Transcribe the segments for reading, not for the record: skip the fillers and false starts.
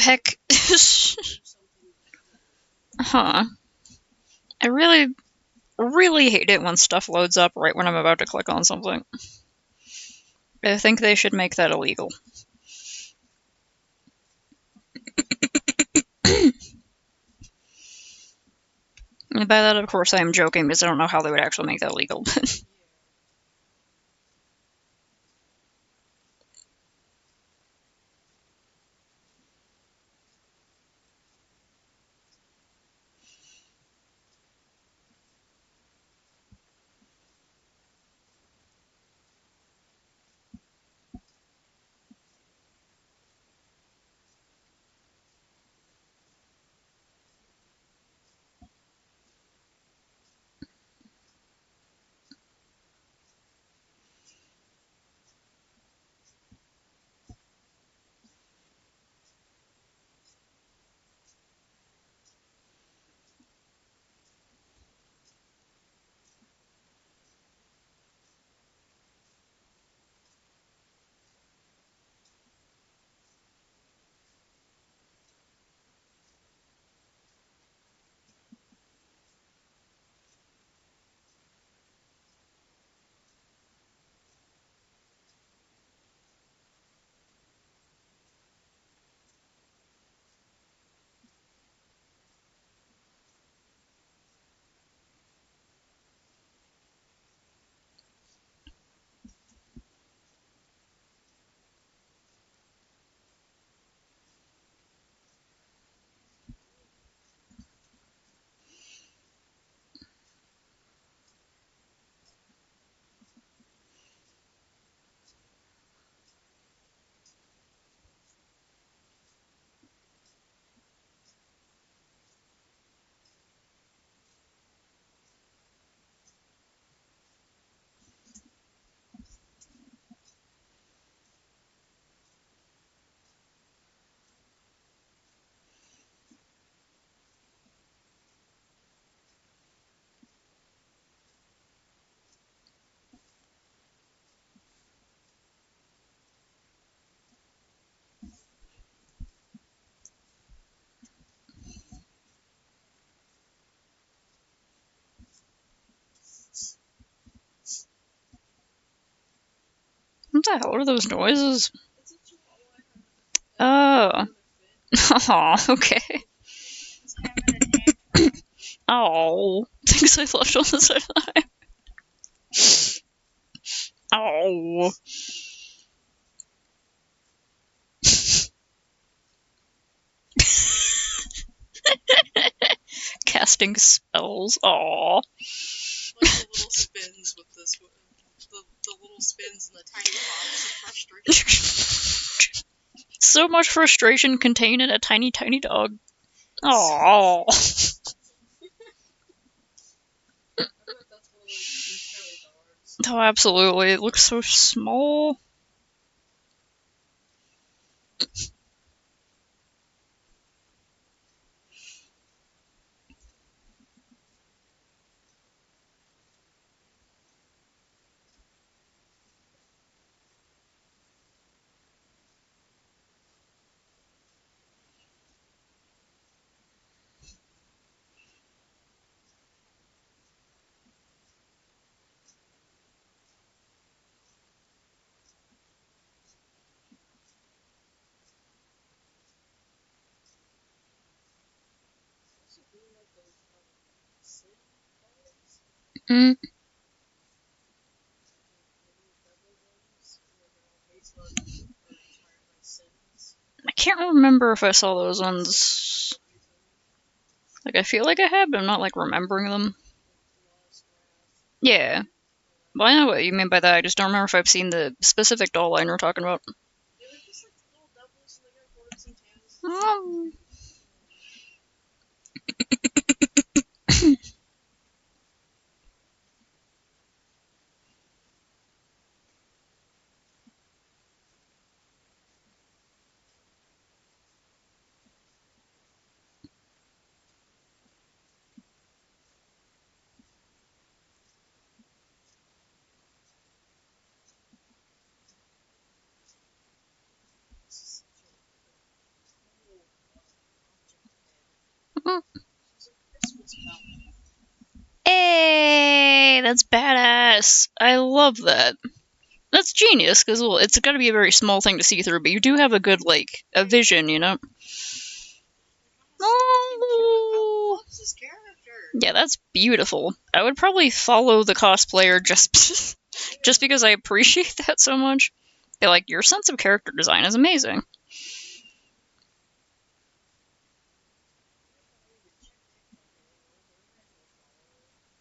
heck? Huh. I really, really hate it when stuff loads up right when I'm about to click on something. I think they should make that illegal. And by that, of course, I am joking because I don't know how they would actually make that legal. What the hell are those noises? Oh. Aw, okay. Oh. Things I left on the side of the eye. Oh. Casting spells. Aw. Like the little spins with this, the little spins and the tiny pops of frustration. So much frustration contained in a tiny, tiny dog. Aww. I bet that's one of those entirely dogs. Oh, absolutely. It looks so small. Also really like those sin dolls. Mm. The little devil ones, where they're all based on or inspired by sins. I can't remember if I saw those ones. Like, I feel like I have, but I'm not, like, remembering them. Lust, wrath. Yeah. Well, I know what you mean by that. I just don't remember if I've seen the specific doll line we're talking about. Yeah, they're just like little devils, and they got horns and tails. Um, This is such a cool Christmas bell. Hey, that's badass. I love that. That's genius, because well, it's got to be a very small thing to see through, but you do have a good, like, a vision, you know? I love this character. Yeah, that's beautiful. I would probably follow the cosplayer just just because I appreciate that so much. They're like, your sense of character design is amazing.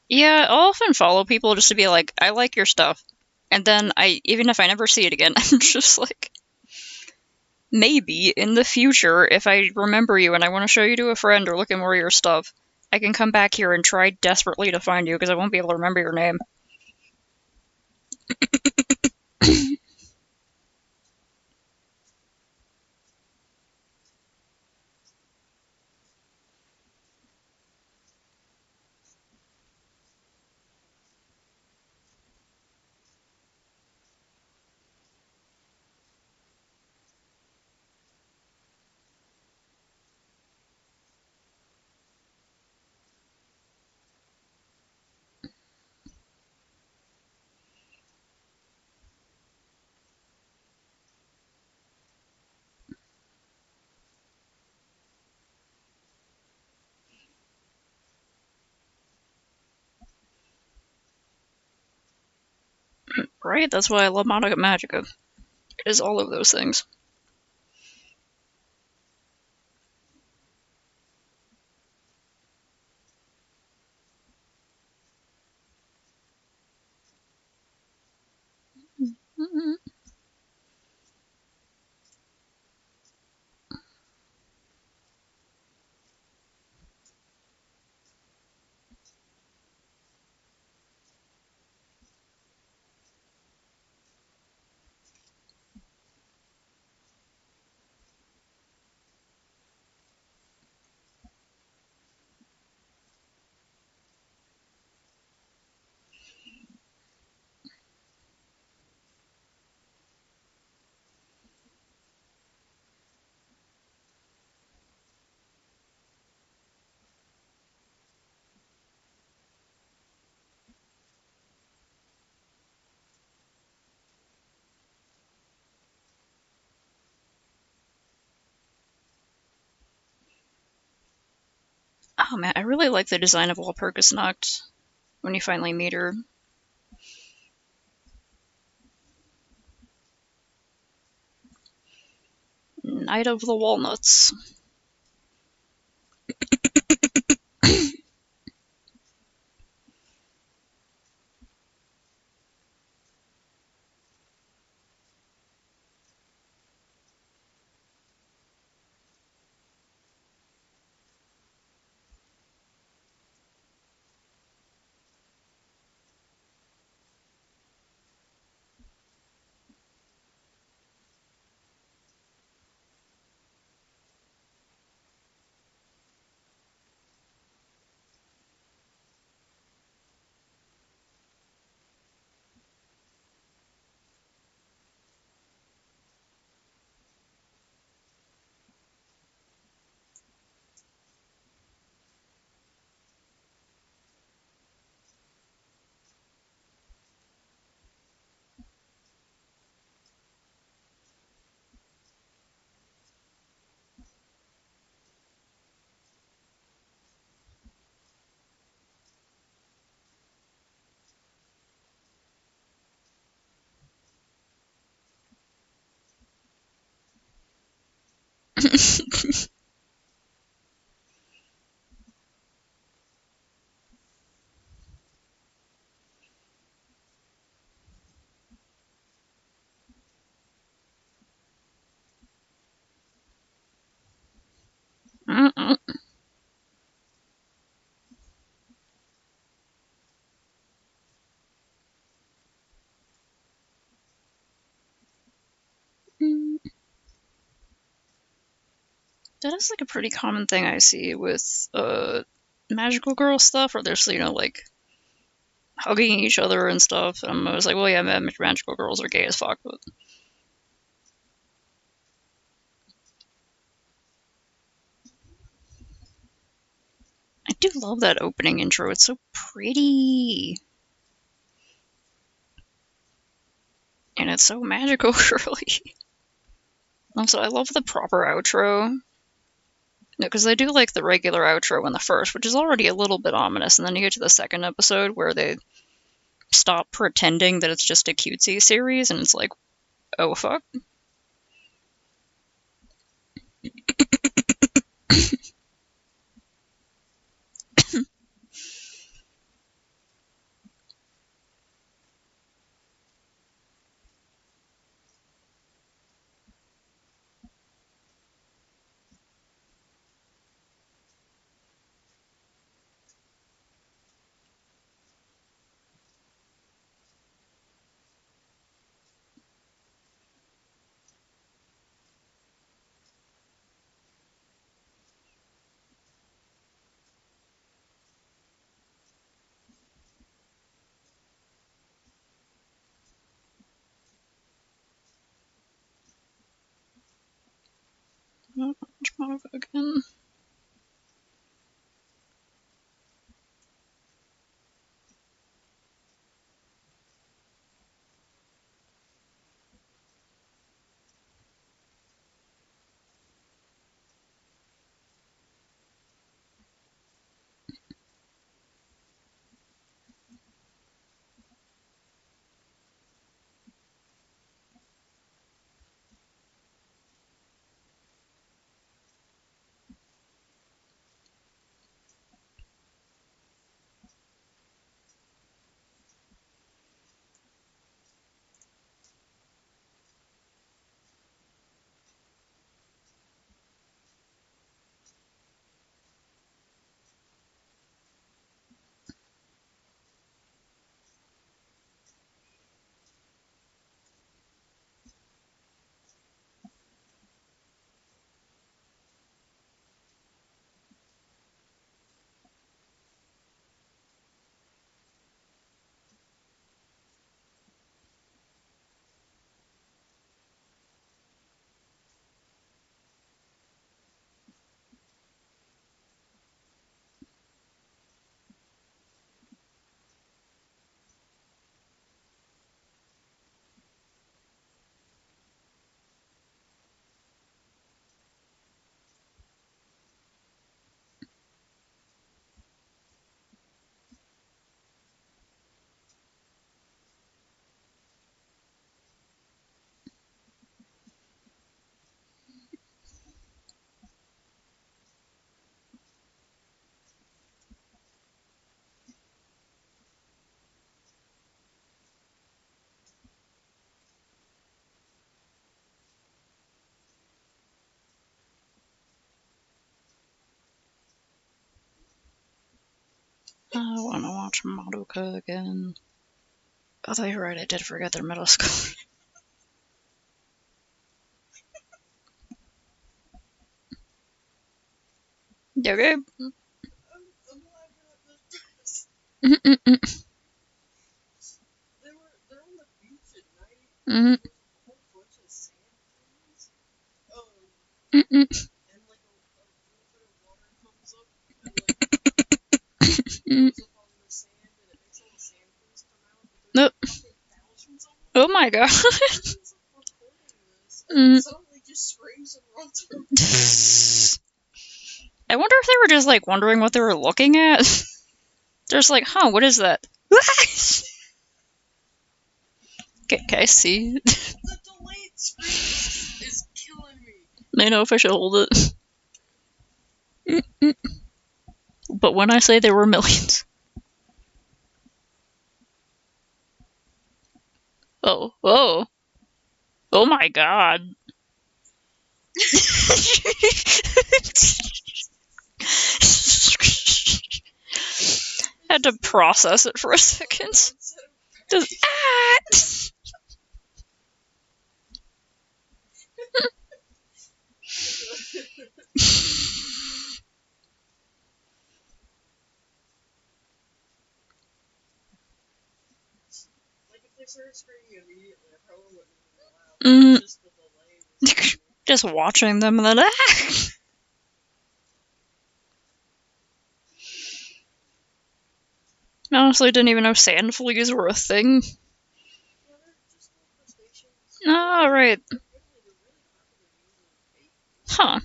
Yeah, I'll often follow people just to be like, I like your stuff. And then even if I never see it again, I'm just like, maybe in the future, if I remember you and I want to show you to a friend or look at more of your stuff, I can come back here and try desperately to find you because I won't be able to remember your name. Right? That's why I love Monica Magica. It is all of those things. Oh man, I really like the design of Walpurgis Nacht when you finally meet her. Knight of the Walnuts. That is like a pretty common thing I see with magical girl stuff, where there's like hugging each other and stuff. And I'm always like, well, yeah, magical girls are gay as fuck, but I do love that opening intro. It's so pretty. And it's so magical, really. Also, I love the proper outro. Because they do like the regular outro in the first, which is already a little bit ominous, and then you get to the second episode where they stop pretending that it's just a cutesy series, and it's like, oh fuck. Oh, again. I want to watch Madoka again. Although you're right, I did forget their middle school. Okay. I'm glad you're at this. They're on the beach at night. Mm-hmm. There's a whole bunch of sand things. Mm-hmm. And like a little bit of water comes up and like goes up on the sand and it makes all the sand things come out. But Nope. there's fucking thousands of them. Oh my god. Thousands of recording this. And suddenly just screams and runs around. I wonder if they were just like wondering what they were looking at. They're just like, huh, what is that? Okay, see. The delayed scream is killing me. I know if I should hold it. But when I say there were millions. Oh, oh. Oh my god. Had to process it for a second. Just, Like if they started screaming immediately, I probably wouldn't even laugh. Just the delay. Just watching them and then honestly didn't even know sand fleas were a thing. Yeah, they're just little crustaceans. Ah, right. Apparently, they're really popular using bait. Huh.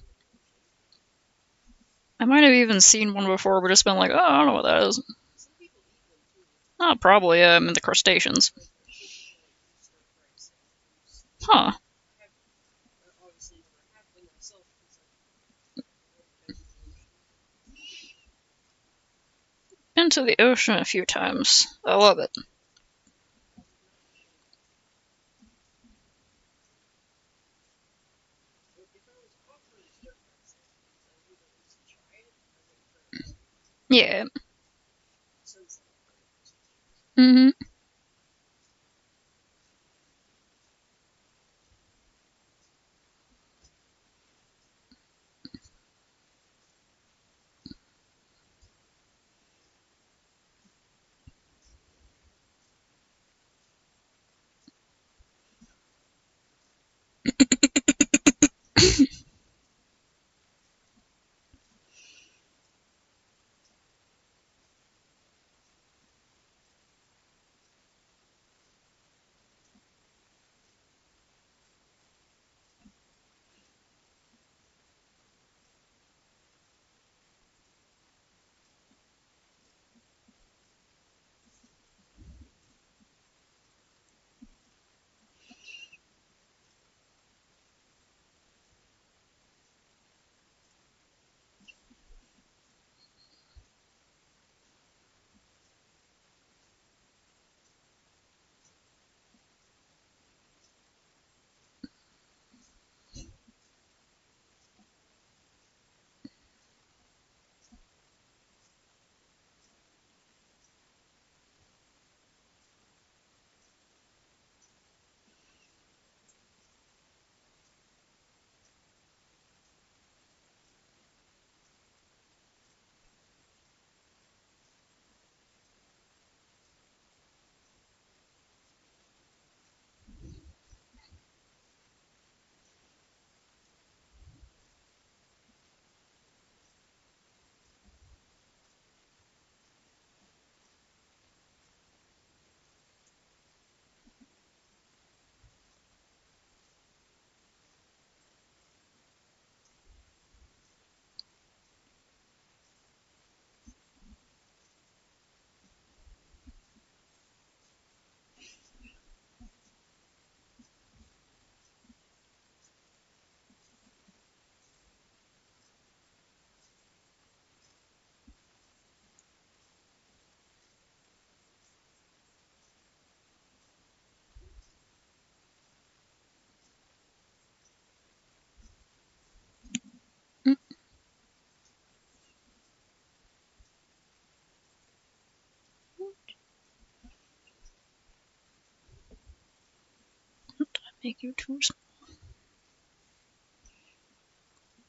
I might have even seen one before, but just been like, oh, I don't know what that is. Some people eat them too. Oh, probably, I mean, the crustaceans. I've seen people like do stir fried sand fleas. Huh. I have obviously never had them myself because I haven't been to the ocean. Been to the ocean a few times. I love it. I would not complain. If I was offered stir fried sand fleas, I would at least try it. I wouldn't turn it down Yeah. since I'm afraid of crustaceans. Mm-hmm. Make you too small.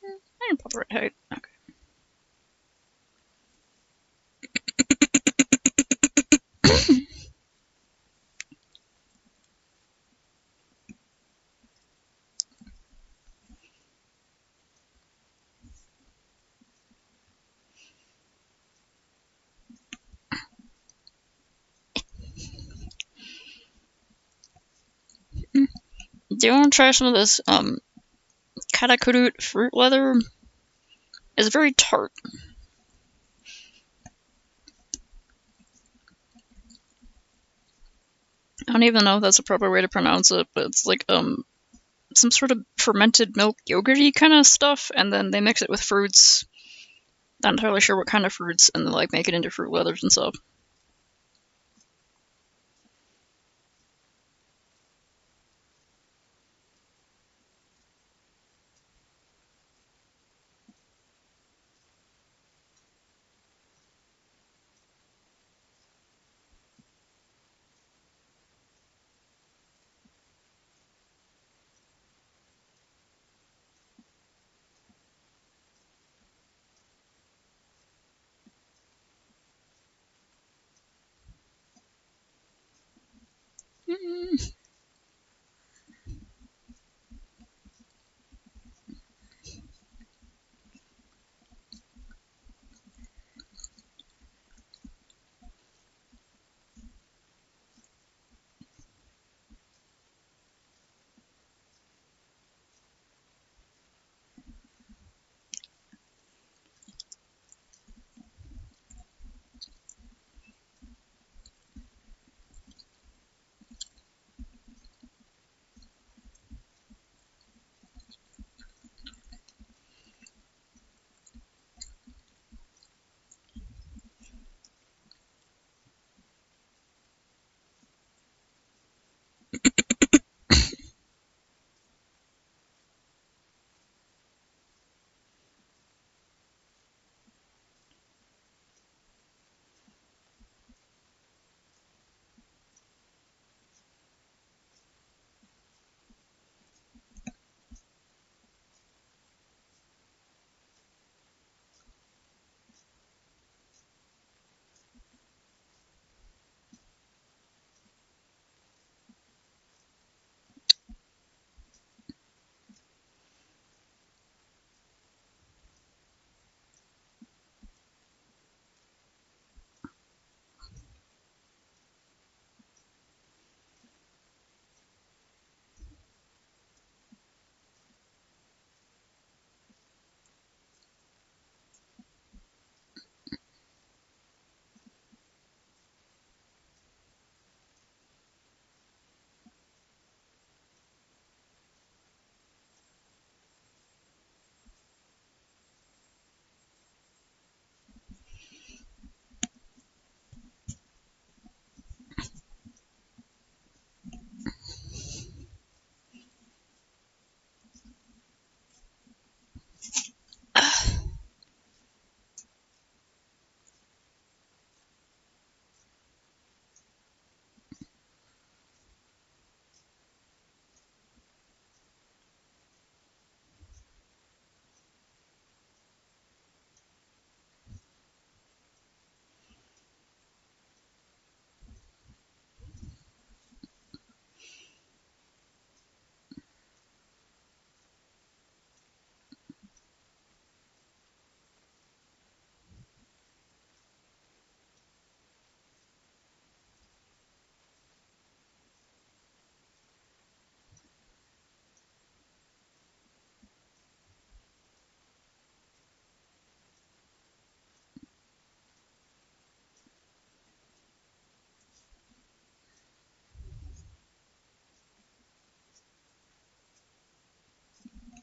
I didn't put the right height. Okay. Do you want to try some of this Katakurut fruit leather? It's very tart. I don't even know if that's the proper way to pronounce it, but it's like some sort of fermented milk yogurty kind of stuff, and then they mix it with fruits. Not entirely sure what kind of fruits, and then like make it into fruit leathers and stuff.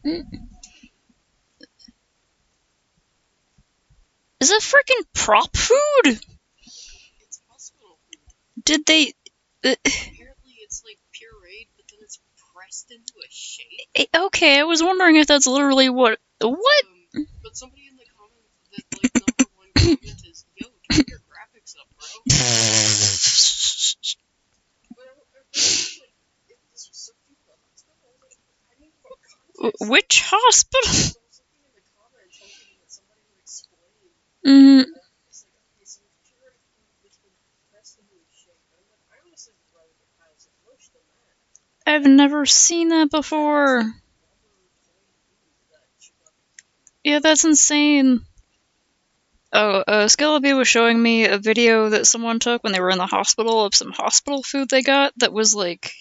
Is it freaking prop food? It's hospital food. Did they? Apparently, it's like pureed, but then it's pressed into a shape. Okay, I was wondering if that's literally what. What? But somebody in the comments, that like #1 comment is, "Yo, turn your graphics up, bro." But I realized, like, this was so deep about hospital. I was like, I need more context. Which hospital? So I was looking in the comments, hoping that somebody would explain. It's like, okay, so it's pureed food that's been pressed into a shape. And then I honestly would rather get piles of mush than that. I've never seen that before. Yeah, that's insane. Oh, Skelebi was showing me a video that someone took when they were in the hospital of some hospital food they got that was like,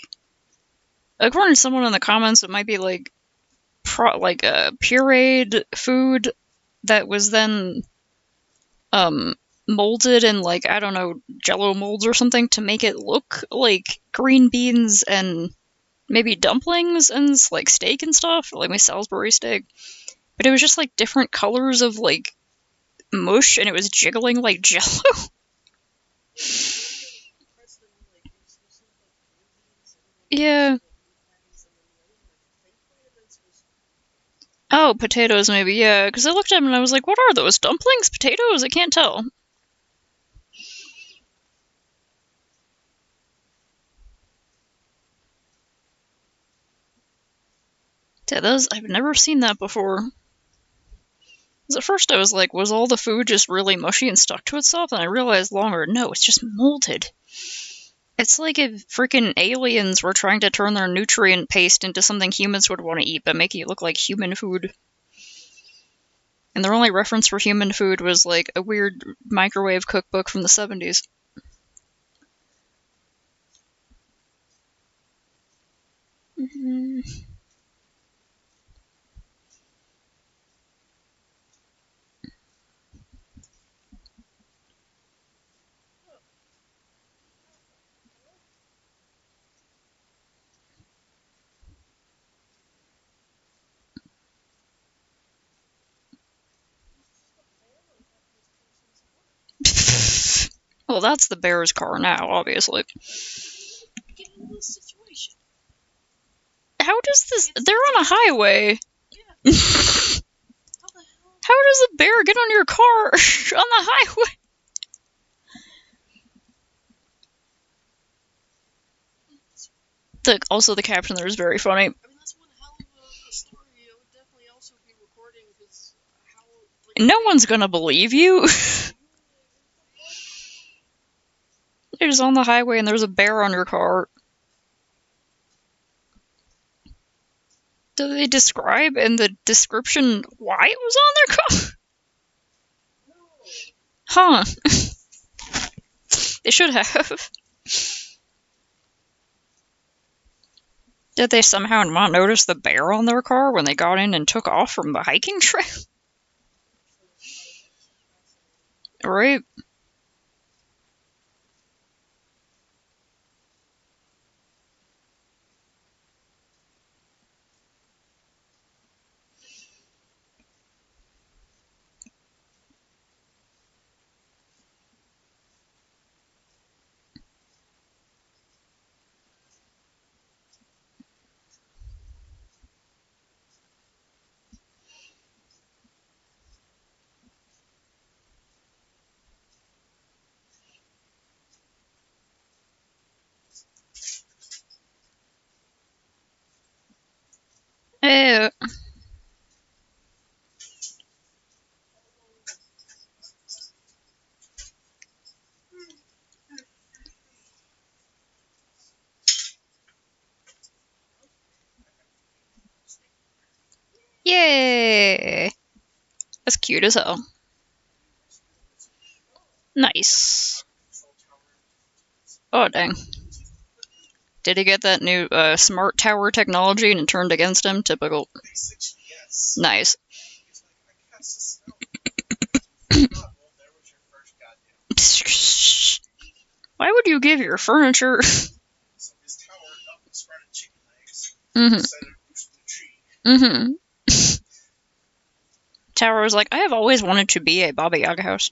according to someone in the comments, it might be like, like a pureed food that was then, molded in like, I don't know, jello molds or something to make it look like green beans and maybe dumplings and like steak and stuff, like my Salisbury steak. But it was just like different colors of like mush and it was jiggling like jello. Yeah. Oh, potatoes maybe, yeah. Because I looked at them and I was like, what are those? Dumplings? Potatoes? I can't tell. Yeah, those, I've never seen that before. Because at first I was like, was all the food just really mushy and stuck to itself? And I realized longer, no, it's just molded. It's like if freaking aliens were trying to turn their nutrient paste into something humans would want to eat, but making it look like human food. And their only reference for human food was like a weird microwave cookbook from the 70s. Well, that's the bear's car now, obviously. How does this... They're on a highway. Yeah. How does a bear get on your car on the highway? Also, the caption there is very funny. I mean, that's one hell of a story. I would definitely also be recording because how. Like, no one's gonna believe you. You're just on the highway and there's a bear on your car. Do they describe in the description why it was on their car? Huh. They should have. Did they somehow not notice the bear on their car when they got in and took off from the hiking trail? Right? Eh. Yay! That's cute as hell. Nice. Oh, dang. Did he get that new smart tower technology and it turned against him? Typical. Nice. Why would you give your furniture? Mm-hmm. Mm-hmm. Tower was like, I have always wanted to be a Baba Yaga house.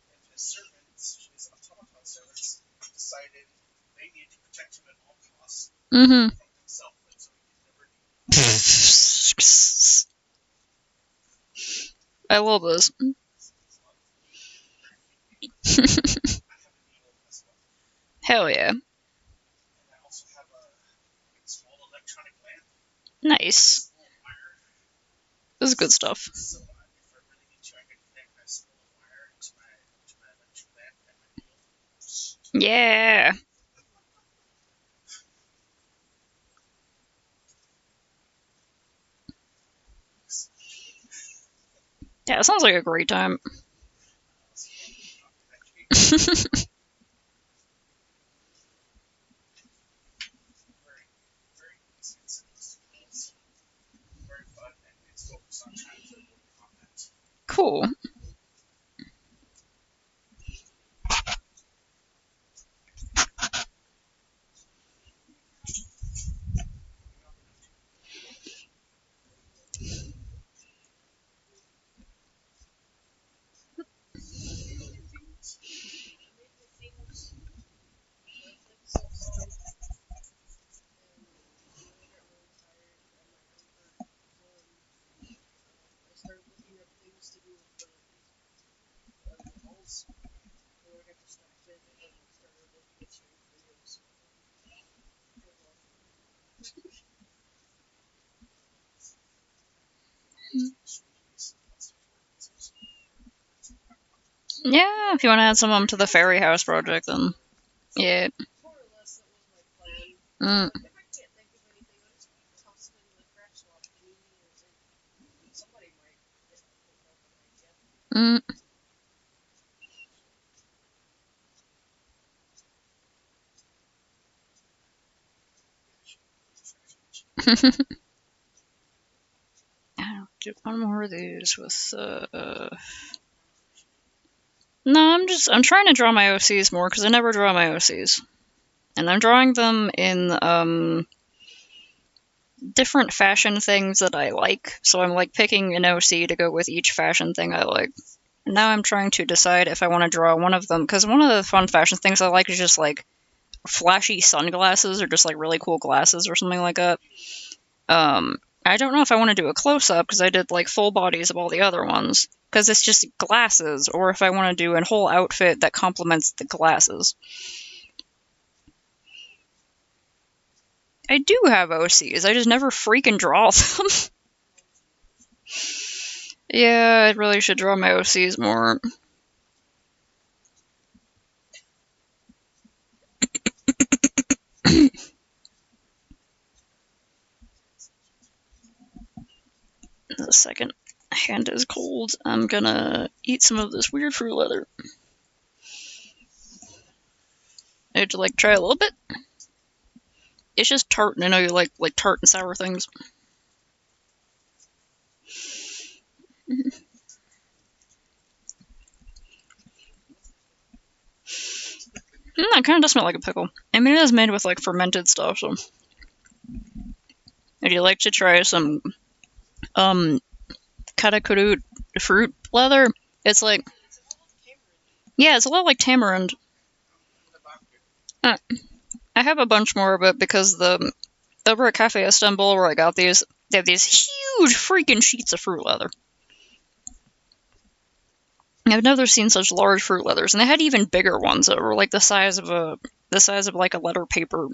And his servants, his automaton servants, decided they needed to protect him at all costs from himself, and so he could never be. I love this. Hell yeah. And I also have a small electronic lamp. Nice. This is good stuff. So if I really need to, I can connect that spool of wire to my electric lamp and my needle. Yeah. Yeah, it sounds like a great time. Cool. Yeah, if you want to add some of them to the Fairy House project, then yeah. More or less, that was my plan. Mm. If I can't think of anything, I'll just toss it into the crack swap genie, and somebody might come up with an idea. I'll do one more of these with No, I'm trying to draw my OCs more because I never draw my OCs. And I'm drawing them in different fashion things that I like. So I'm like picking an OC to go with each fashion thing I like. And now I'm trying to decide if I want to draw one of them, because one of the fun fashion things I like is just like flashy sunglasses or just like really cool glasses or something like that. I don't know if I want to do a close-up because I did like full bodies of all the other ones, because it's just glasses, or if I want to do a whole outfit that complements the glasses. I do have OCs, I just never freaking draw them. Yeah, I really should draw my OCs more. The second hand is cold, I'm gonna eat some of this weird fruit leather. Would you like try a little bit? It's just tart, and I know you like tart and sour things. It kind of does smell like a pickle. I mean, it is made with like fermented stuff, so. Would you like to try some katakuru fruit leather? It's like, yeah, it's a lot like tamarind. I have a bunch more of it because over at Cafe Istanbul where I got these, they have these huge freaking sheets of fruit leather. I've never seen such large fruit leathers, and they had even bigger ones that were like the size of like a letter paper.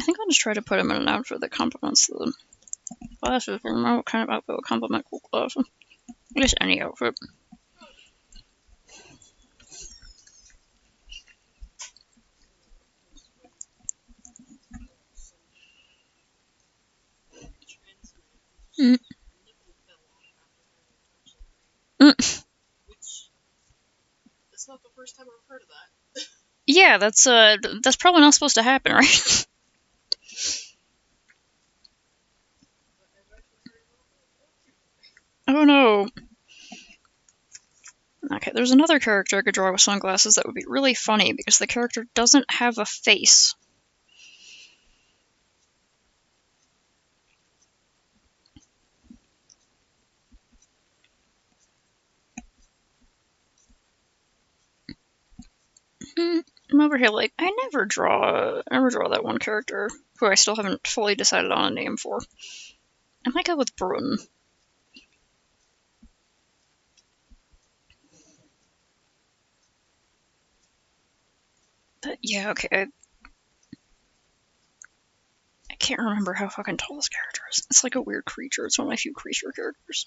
I think I'll just try to put them in an outfit that complements the glasses. I don't know what kind of outfit would complement cool glasses. I guess any outfit. Mm. Mm. It's not the first time I've heard of that. Yeah, that's probably not supposed to happen, right? Oh no. Okay, there's another character I could draw with sunglasses that would be really funny because the character doesn't have a face. I'm over here like, I never draw that one character who I still haven't fully decided on a name for. I might go with Brun. But yeah, okay. I can't remember how fucking tall this character is. It's like a weird creature. It's one of my few creature characters.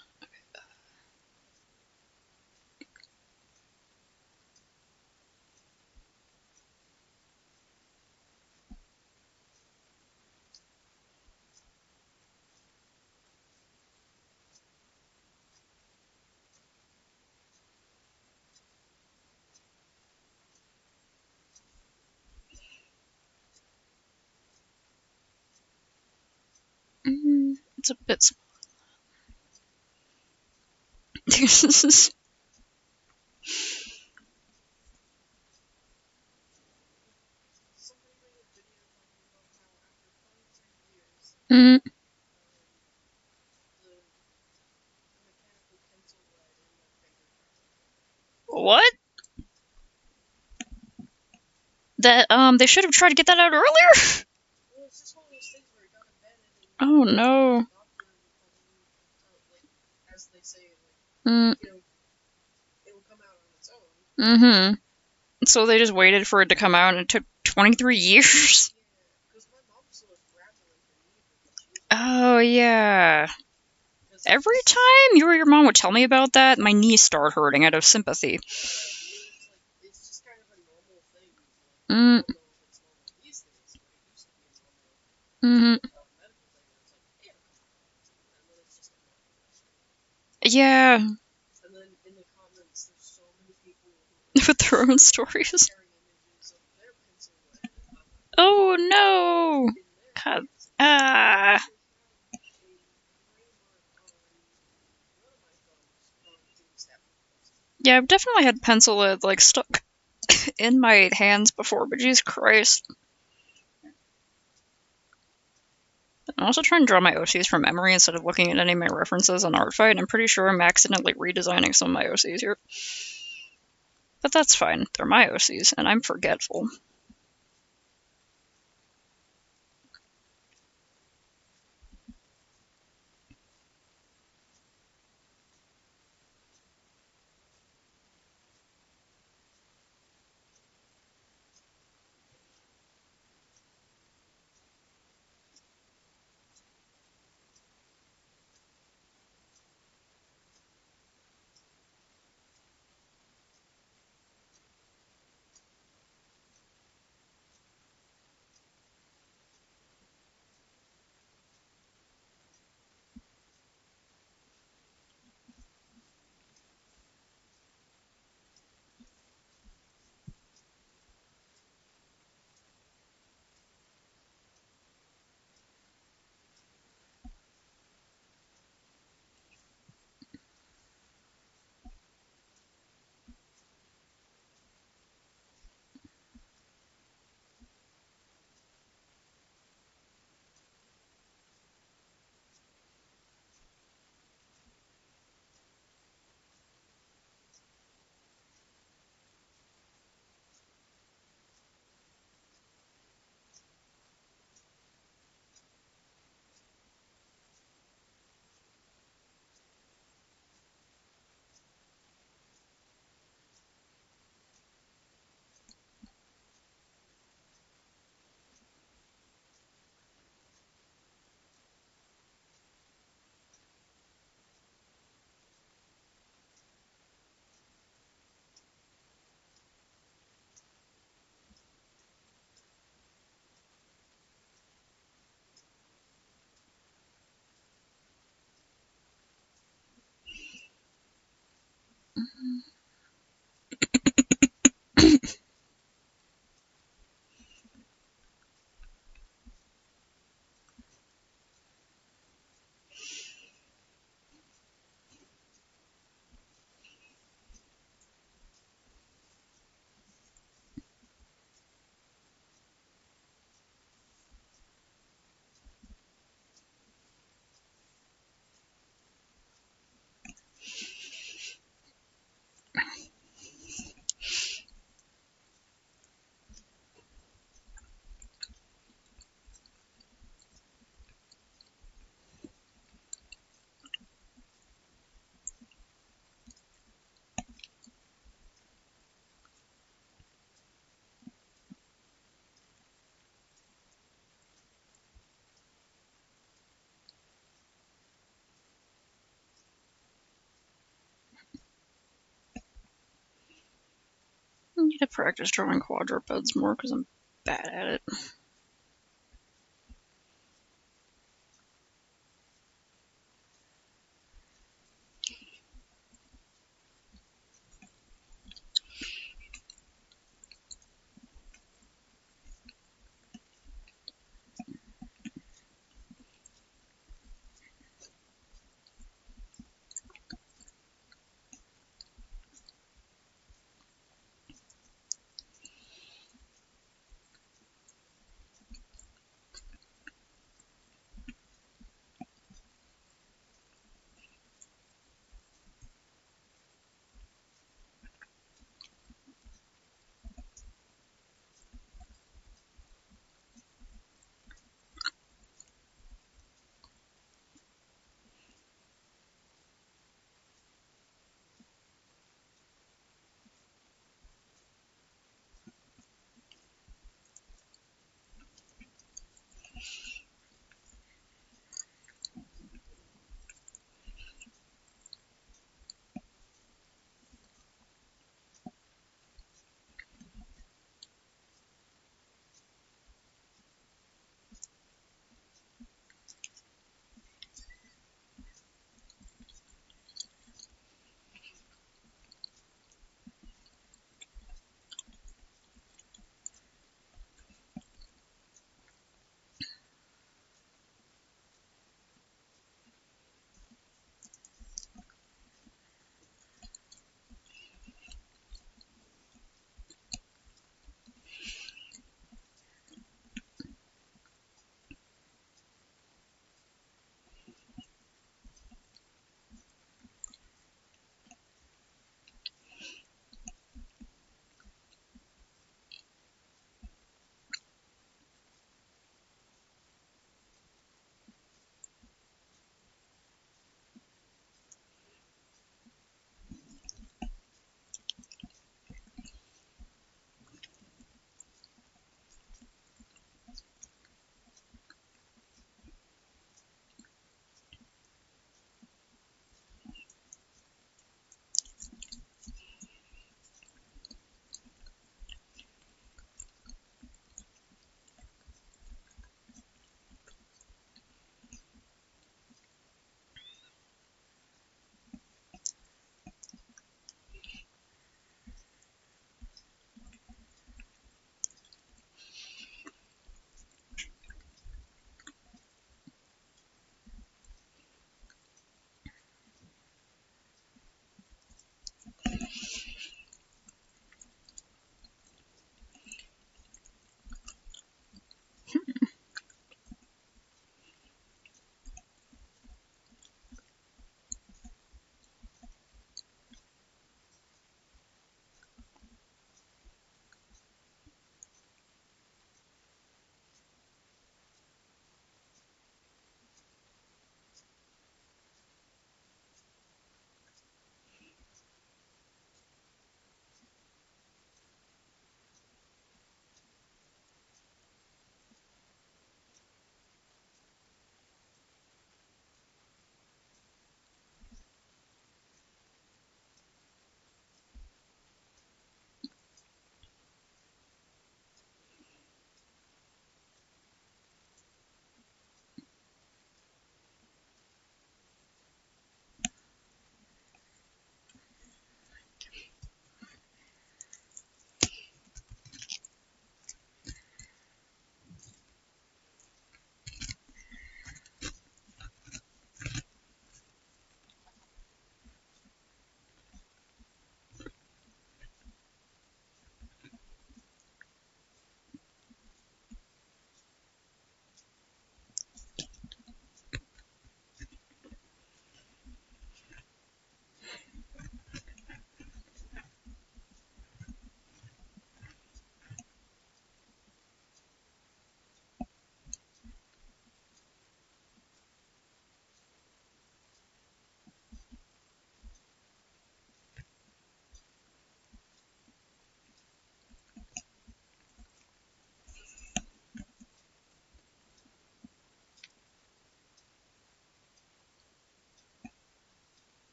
It's a bit small. This is. Somebody made a video talking about how after 23 years, Mm, the mechanical pencil lead in their finger turns into. what? That they should have tried to get that out earlier. Well, it's just one of those things where it got embedded and Oh no. the doctor would come in and tell, like, as they say, like, Mm, it will come out on its own. mm-hmm. So they just waited for it to come out, and it took 23 years. Yeah, because my mom still has fragile in her knee because she was. Oh yeah. Because Every time you or your mom would tell me about that, my knees start hurting out of sympathy. It's just kind of a normal thing. Mm, I don't know if it's normal these days, but it used to be a normal mm-hmm. medical thing where it's like, hey, it'll come out, and then it's just a medical issue. Yeah. And then in the comments, there's so many people With their own stories. sharing images of their pencil lead Oh no. in their God. hands. Ah. I have a gray mark on one of my thumbs from doing stabbing. Yeah, I've definitely had pencil lead like stuck in my hands before, but Jesus Christ. I'm also trying to draw my OCs from memory instead of looking at any of my references on Artfight. I'm pretty sure I'm accidentally redesigning some of my OCs here. But that's fine. They're my OCs, and I'm forgetful. to practice drawing quadrupeds more because I'm bad at it.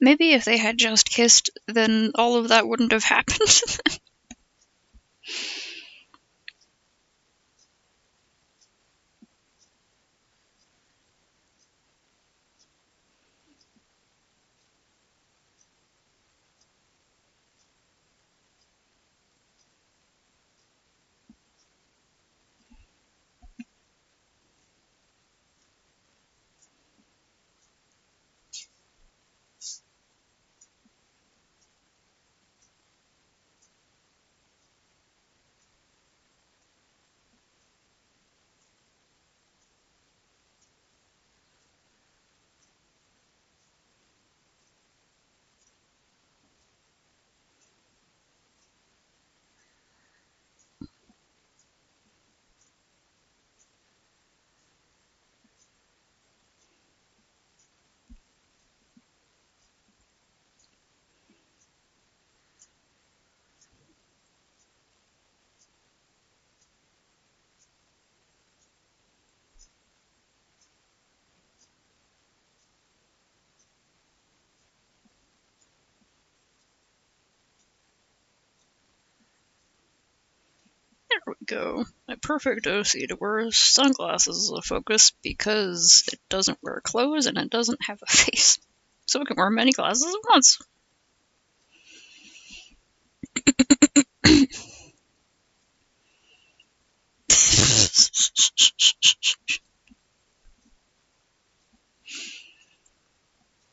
Maybe if they had just kissed, then all of that wouldn't have happened. There we go. A perfect OC to wear sunglasses as a focus because it doesn't wear clothes and it doesn't have a face. So it can wear many glasses at once.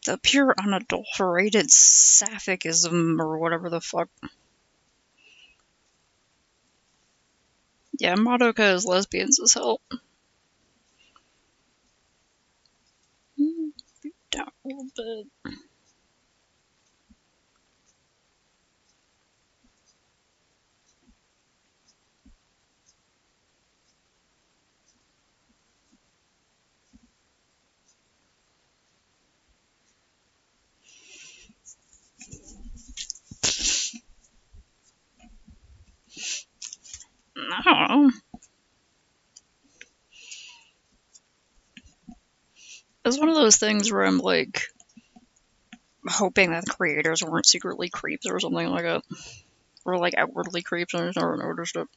The pure unadulterated sapphicism or whatever the fuck. Yeah, Madoka is lesbians as hell. Down a little bit. I don't know. It's one of those things where I'm like hoping that the creators weren't secretly creeps or something like that. Or like outwardly creeps and I just never noticed it.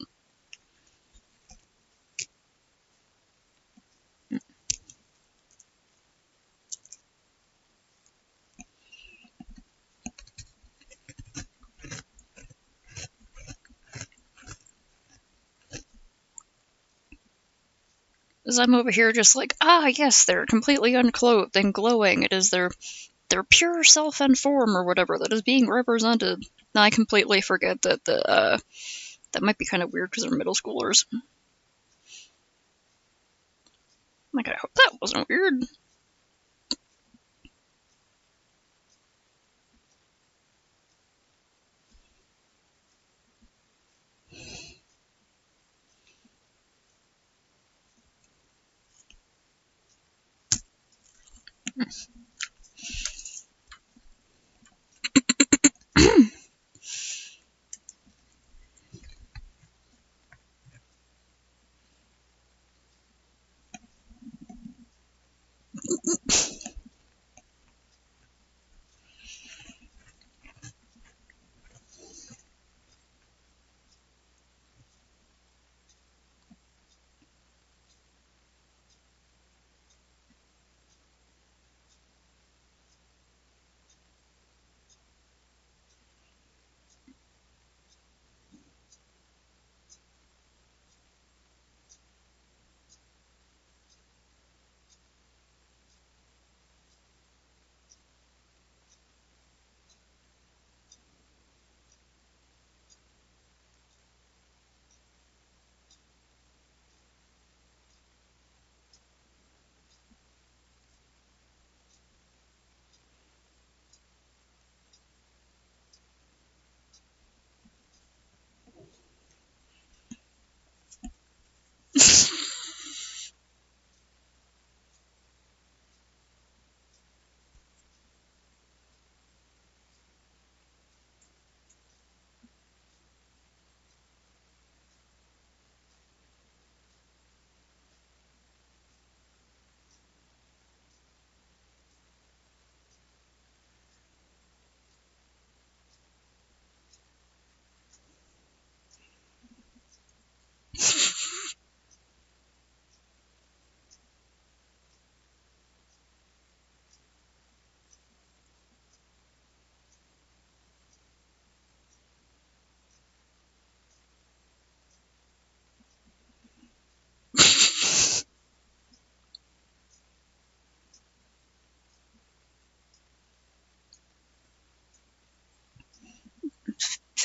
As I'm over here just like, yes, they're completely unclothed and glowing. It is their pure self and form or whatever that is being represented. And I completely forget that that might be kind of weird because they're middle schoolers. Like, I hope that wasn't weird.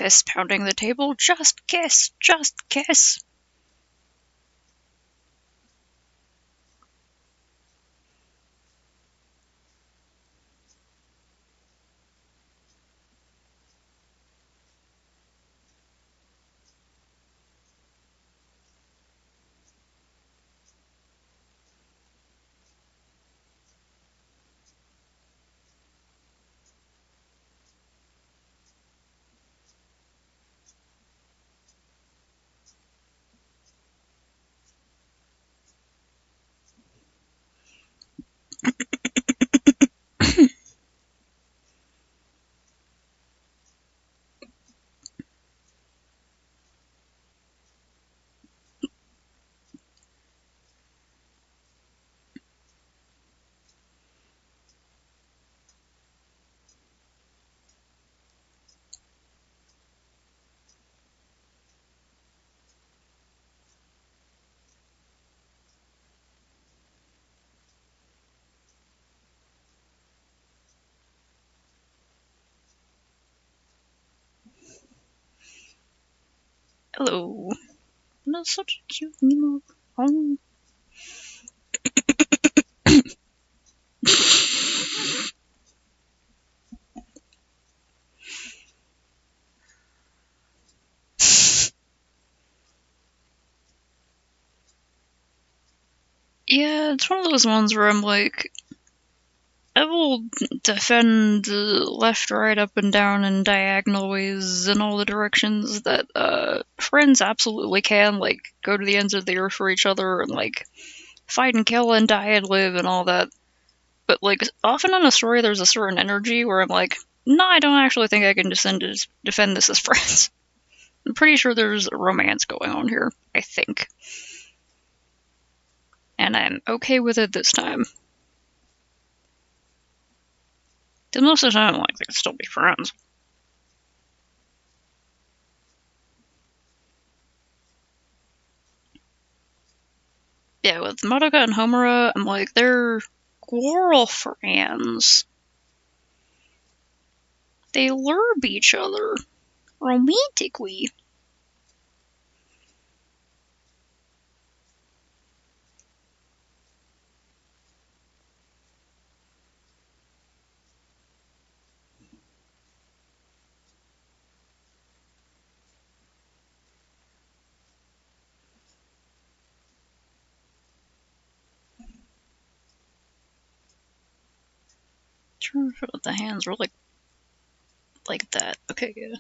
fist pounding the table. Just kiss! Just kiss! Hello. That's such a cute Nemo. Oh. Yeah, it's one of those ones where I'm like, I will defend left, right, up, and down, and diagonal ways in all the directions that friends absolutely can, like, go to the ends of the earth for each other and, like, fight and kill and die and live and all that. But, like, often in a story, there's a certain energy where I'm like, no, I don't actually think I can defend this as friends. I'm pretty sure there's a romance going on here, I think. And I'm okay with it this time. Because most of the time, like, they can still be friends. Yeah, with Madoka and Homura, I'm like, they're girlfriends. They lurb each other romantically. Sure, the hands were like that. Okay, yeah.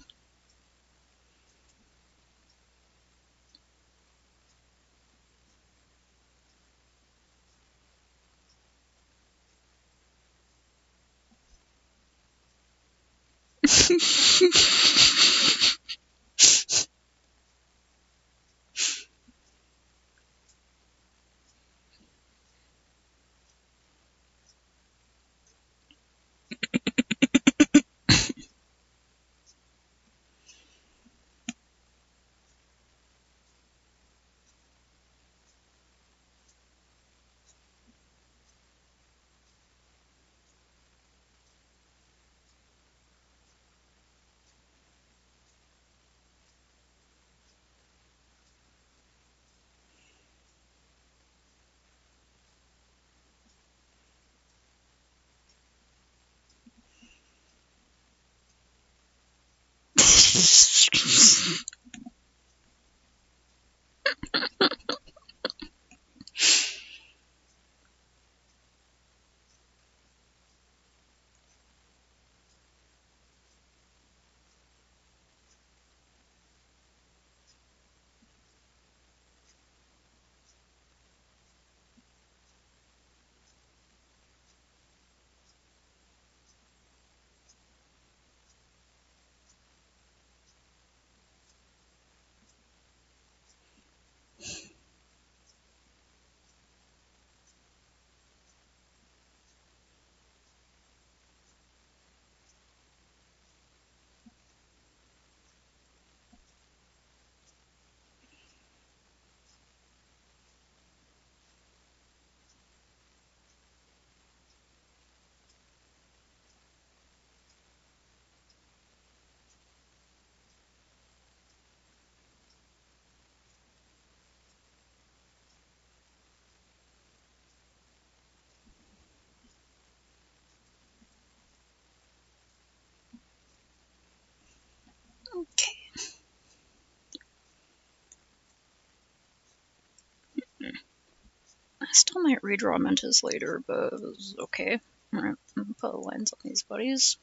might redraw Mentis later, but it was okay. Alright, I'm gonna put lines on these buddies.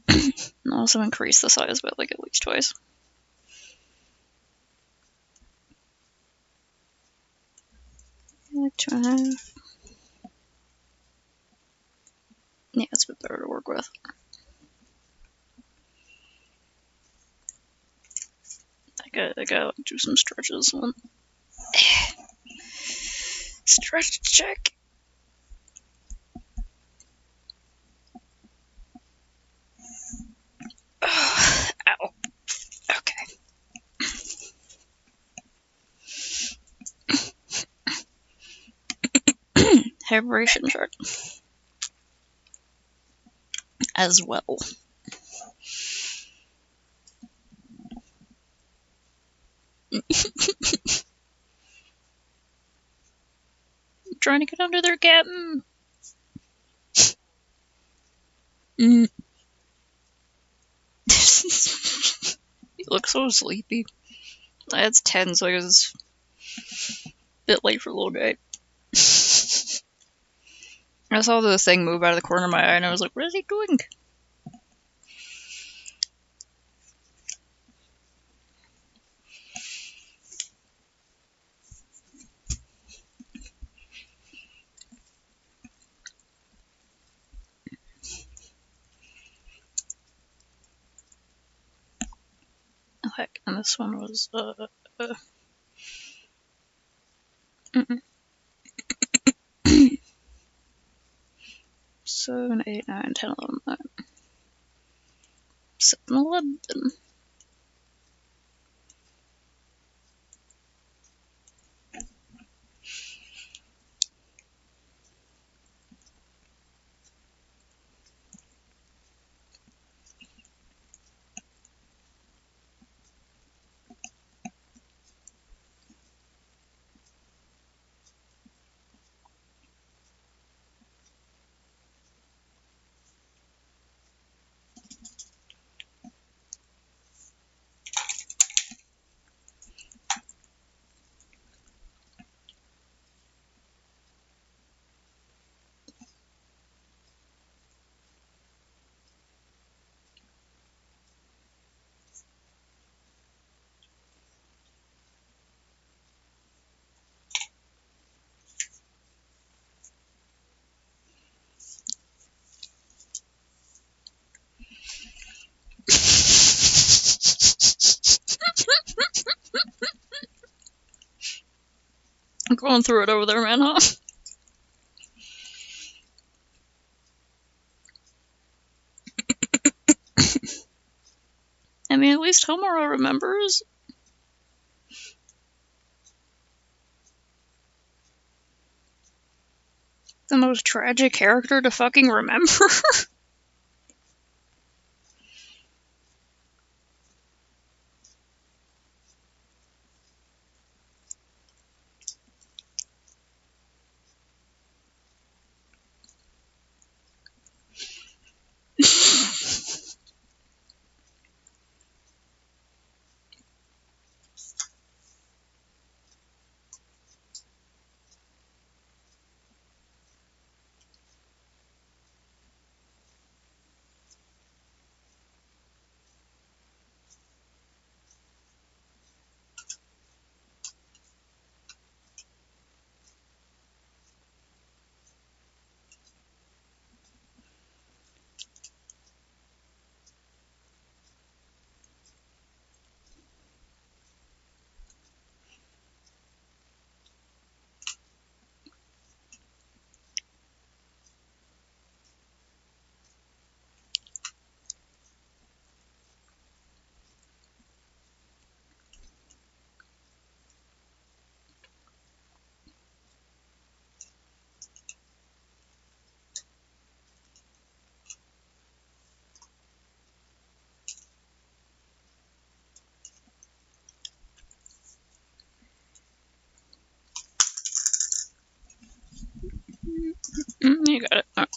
And also increase the size by like at least twice. Like 2.5. Yeah, it's a bit better to work with. I gotta do some stretches. Stretch check. Ow. Okay. Hibernation chart. As well. Trying to get under there, Captain. You look so sleepy. It's 10, so I guess it's a bit late for a little bit. I saw the thing move out of the corner of my eye, and I was like, what is he doing? Oh, heck, and this one was, 7, 8, 9, 10, 11, 7, 11. I'm going through it over there, man, huh? I mean, at least Homura remembers. The most tragic character to fucking remember. You got it.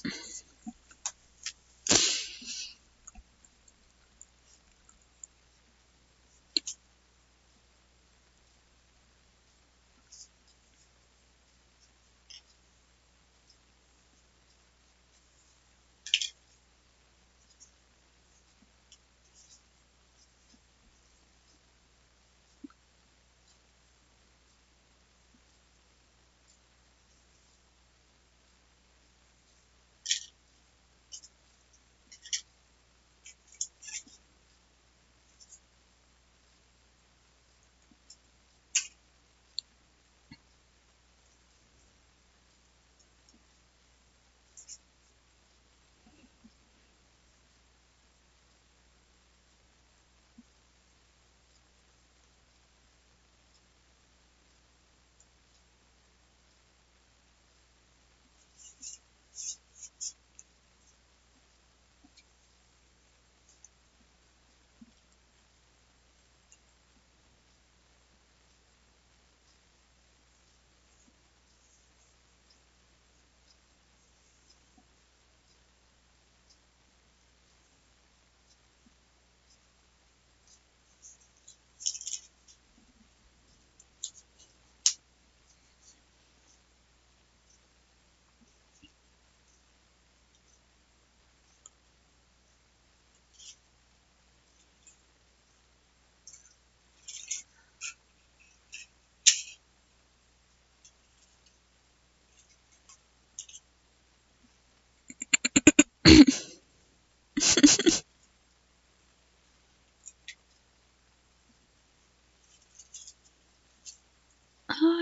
Oh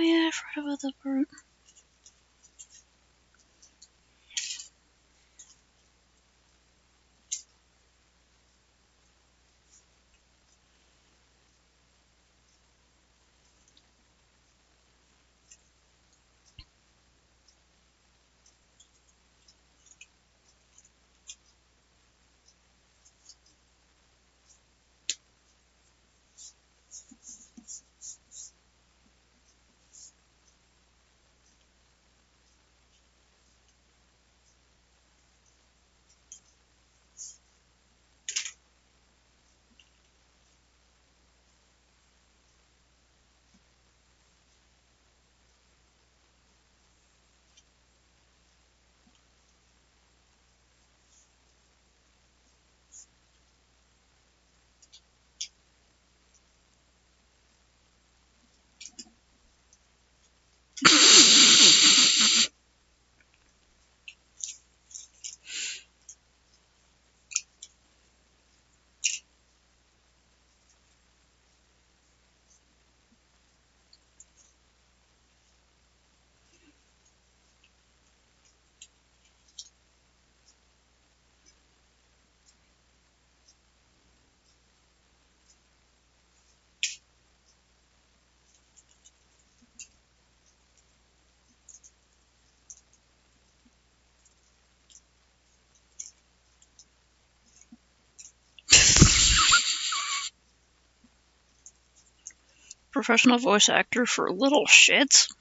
yeah, I forgot about that part. Professional voice actor for little shits?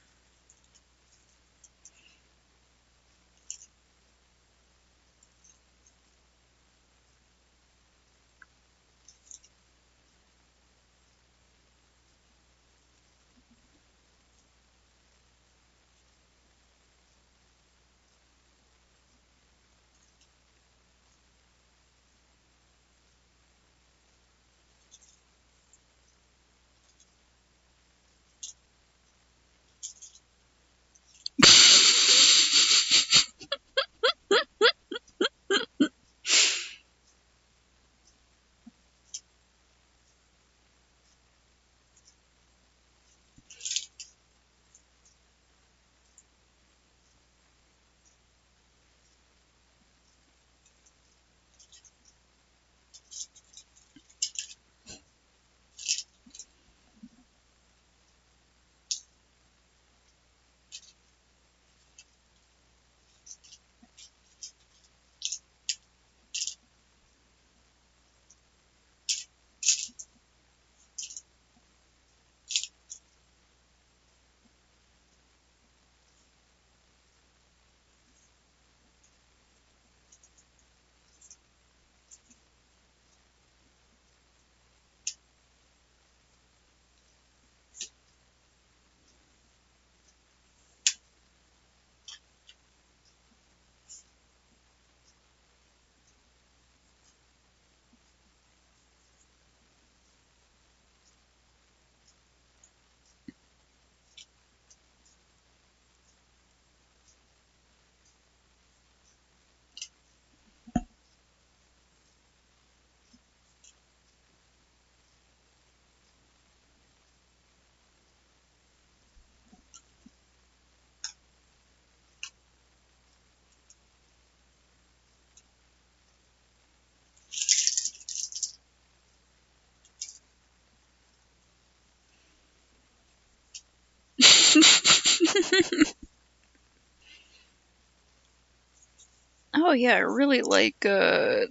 Oh yeah, I really like the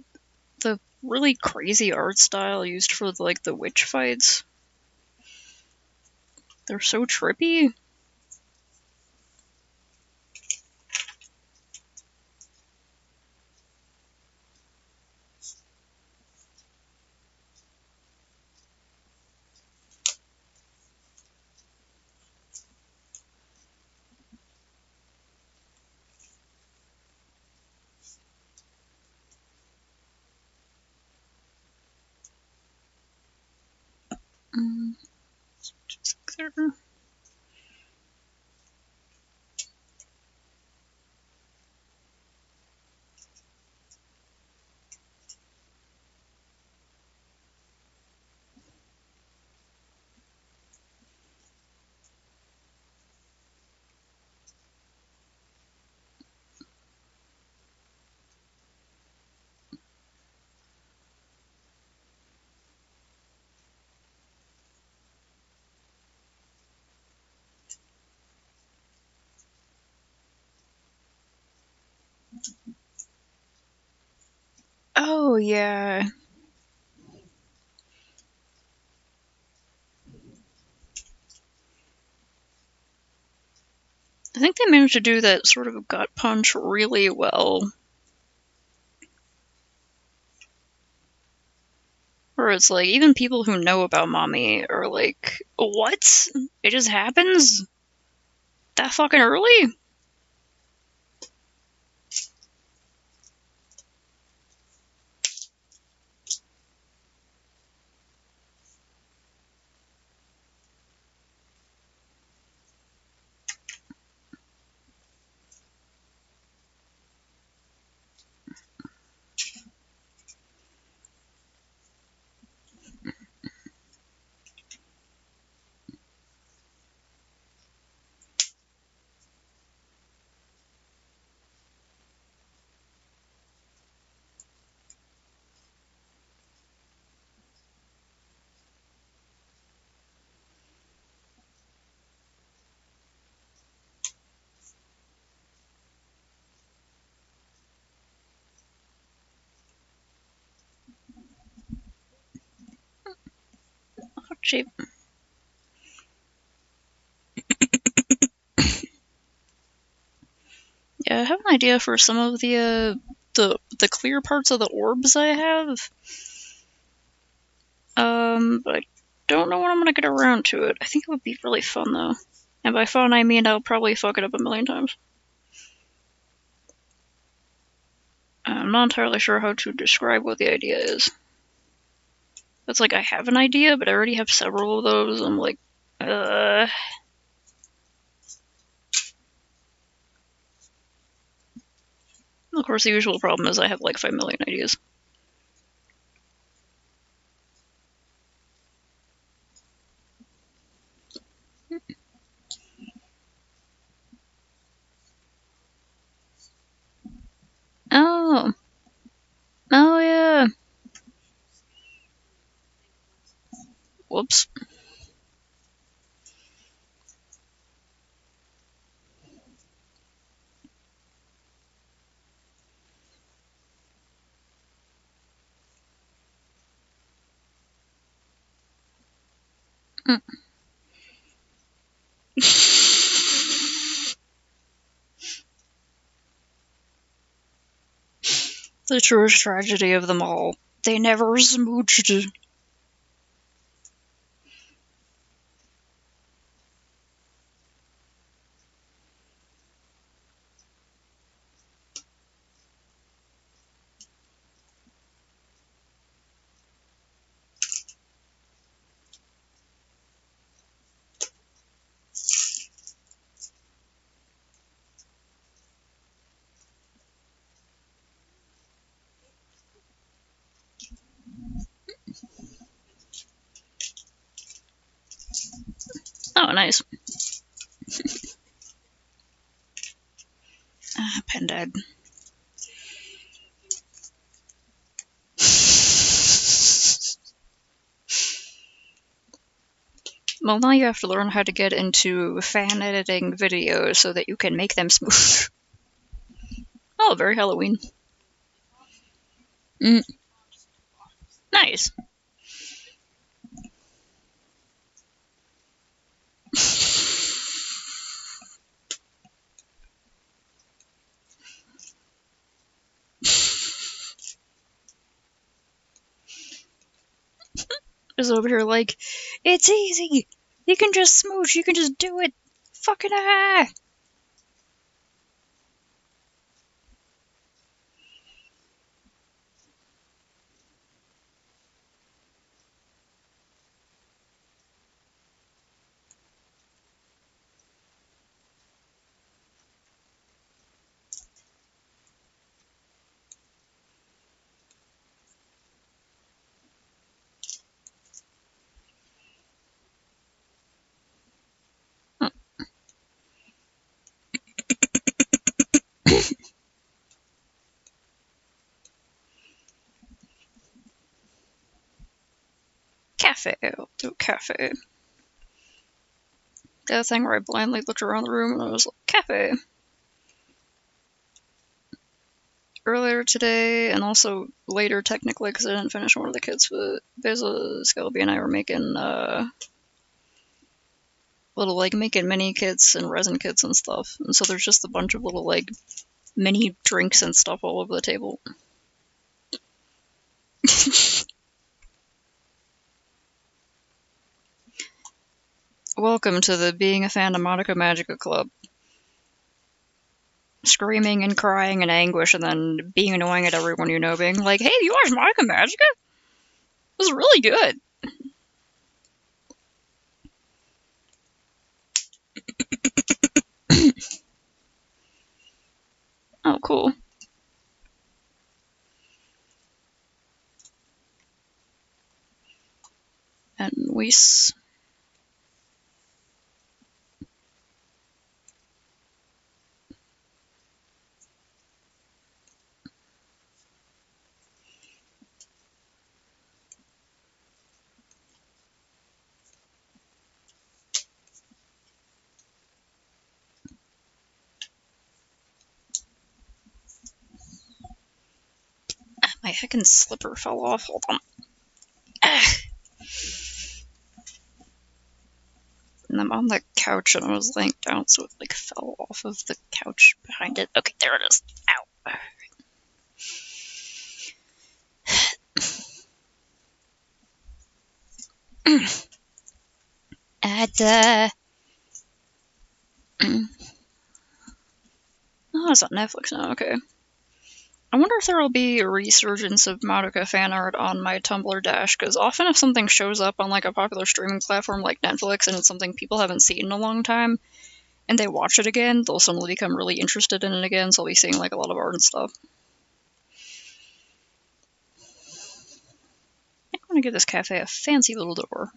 really crazy art style used for like the witch fights. They're so trippy. Mm, just there. Oh, yeah. I think they managed to do that sort of gut punch really well. Where it's like, even people who know about mommy are like, what? It just happens? That fucking early? Oh, cheap. Yeah, I have an idea for some of the clear parts of the orbs I have. But I don't know when I'm gonna get around to it. I think it would be really fun though. And by fun I mean I'll probably fuck it up a million times. I'm not entirely sure how to describe what the idea is. It's like I have an idea, but I already have several of those. I'm like, Of course, the usual problem is I have like 5 million ideas. Oh. Oh, yeah. Whoops. Mm. The truest tragedy of them all. They never smooched. Oh, nice. Pen dead. Well, now you have to learn how to get into fan editing videos so that you can make them smooth. Oh, very Halloween. Mm. Nice. Just over here like, it's easy. You can just smooch. You can just do it. Fucking ah. Cafe. I'll do a cafe. The other thing where I blindly looked around the room and I was like, cafe. earlier today, and also later technically because I didn't finish one of the kits, but Basil, Skelby, and I were making little like making mini kits and resin kits and stuff, and so there's just a bunch of little like mini drinks and stuff all over the table. Welcome to the Being a Fan of Madoka Magica Club. Screaming and crying in anguish and then being annoying at everyone you know, being like, hey, you watch Madoka Magica? It was really good. Oh, cool. And Weiss. My heckin' slipper fell off. Hold on. And I'm on the couch and I was laying down, so it like fell off of the couch behind it. Okay, there it is. Ow. Oh, it's on Netflix now. Okay. I wonder if there will be a resurgence of Madoka fan art on my Tumblr dash, because often if something shows up on like a popular streaming platform like Netflix and it's something people haven't seen in a long time, and they watch it again, they'll suddenly become really interested in it again, so I'll be seeing like a lot of art and stuff. I'm gonna give this cafe a fancy little door.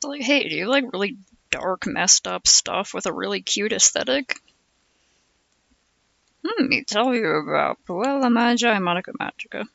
Like, hey, do you like really dark, messed up stuff with a really cute aesthetic? Let me tell you about Puella Magi Madoka Magica.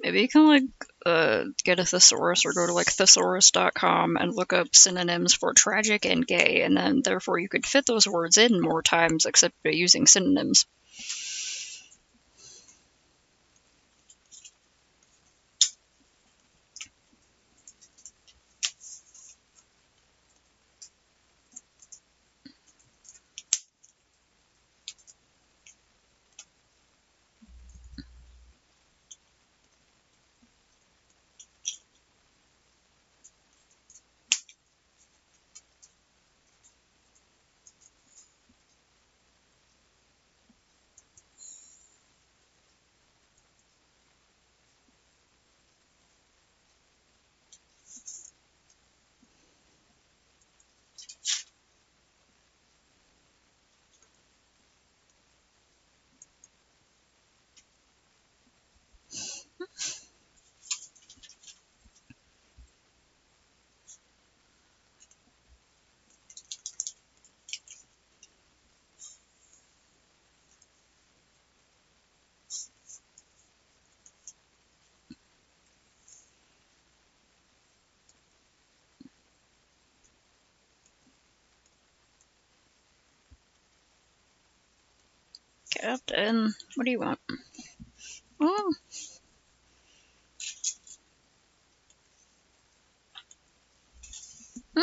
Maybe you can like get a thesaurus or go to like thesaurus.com and look up synonyms for tragic and gay, and then therefore you could fit those words in more times except by using synonyms. Captain, what do you want? Oh. Hmm?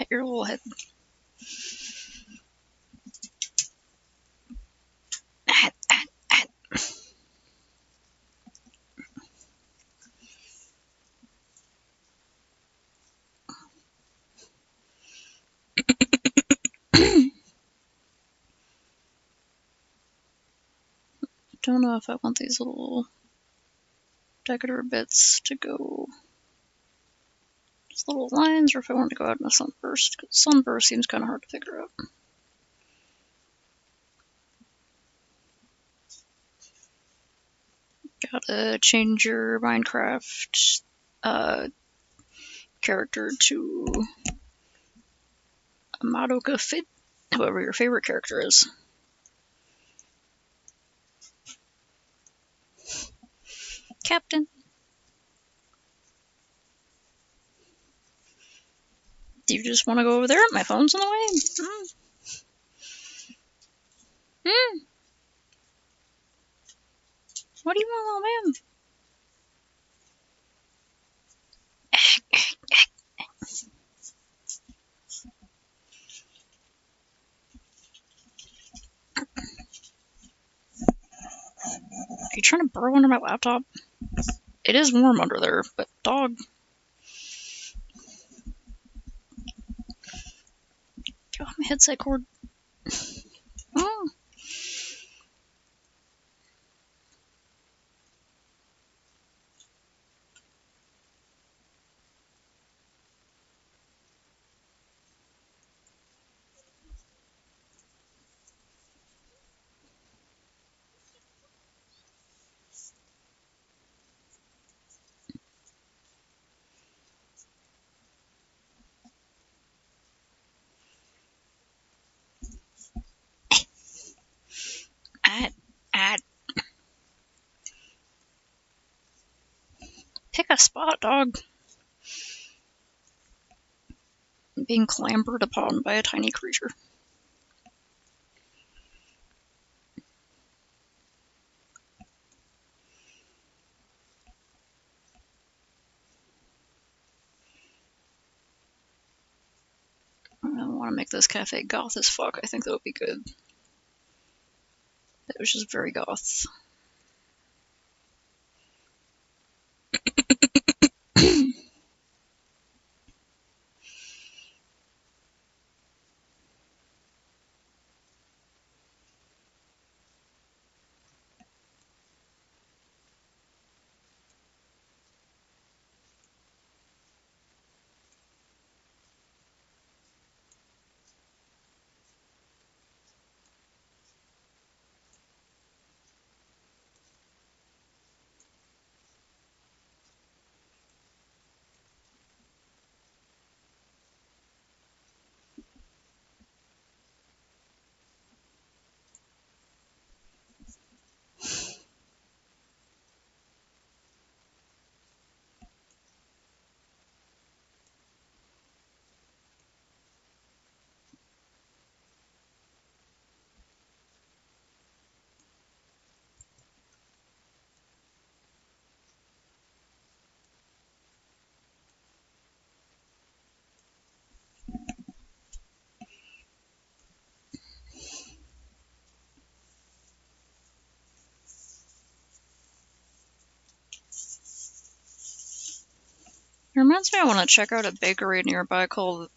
Hit your little head. Don't know if I want these little decorator bits to go just little lines or if I want to go out in a sunburst, because sunburst seems kind of hard to figure out. Gotta change your Minecraft character to a Madoka Fit, whoever your favorite character is. Captain. Do you just want to go over there? My phone's in the way. What do you want, little man? Are you trying to burrow under my laptop? It is warm under there, but dog. Oh, my headset cord. Oh. Pick a spot, dog. Being clambered upon by a tiny creature. I want to make this cafe goth as fuck. I think that would be good. It was just very goth. It reminds me I want to check out a bakery nearby called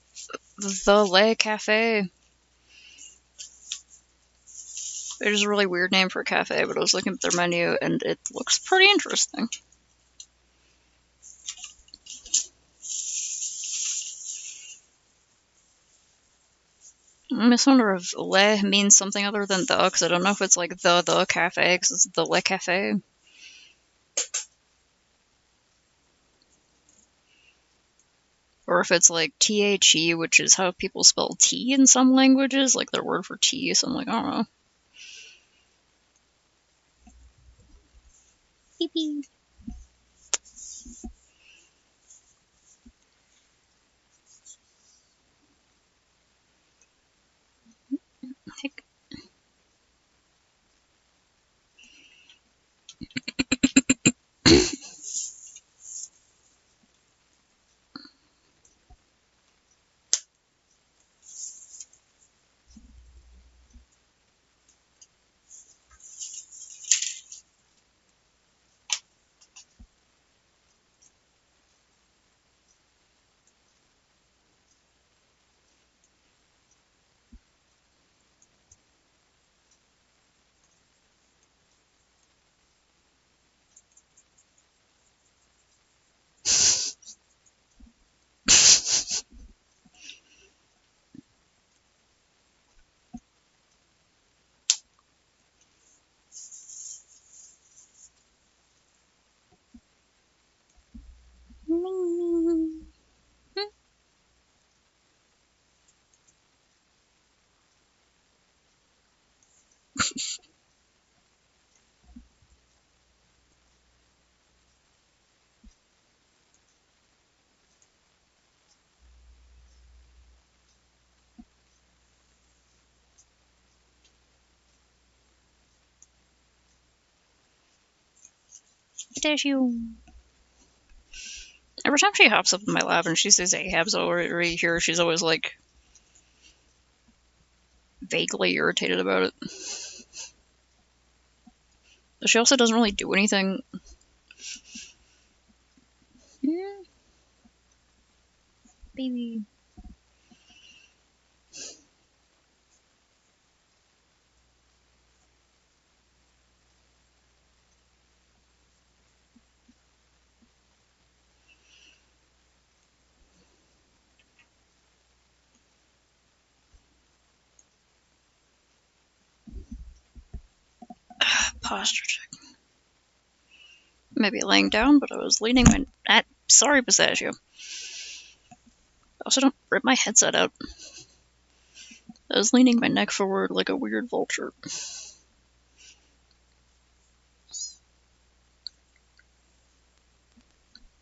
The Le Cafe. It is a really weird name for a cafe, but I was looking at their menu and it looks pretty interesting. I just wonder if Le means something other than the, because I don't know if it's like the cafe, because it's The Le Cafe. Or if it's like THE, which is how people spell tea in some languages, like their word for tea, so I'm like, I don't know. Beep beep. Heck. Pistachio. Every time she hops up in my lap and she says Ahab's already here, she's always like vaguely irritated about it. But she also doesn't really do anything. Yeah. Baby. Posture check. Maybe laying down, but I was leaning my... sorry, Pistachio. Also, don't rip my headset out. I was leaning my neck forward like a weird vulture.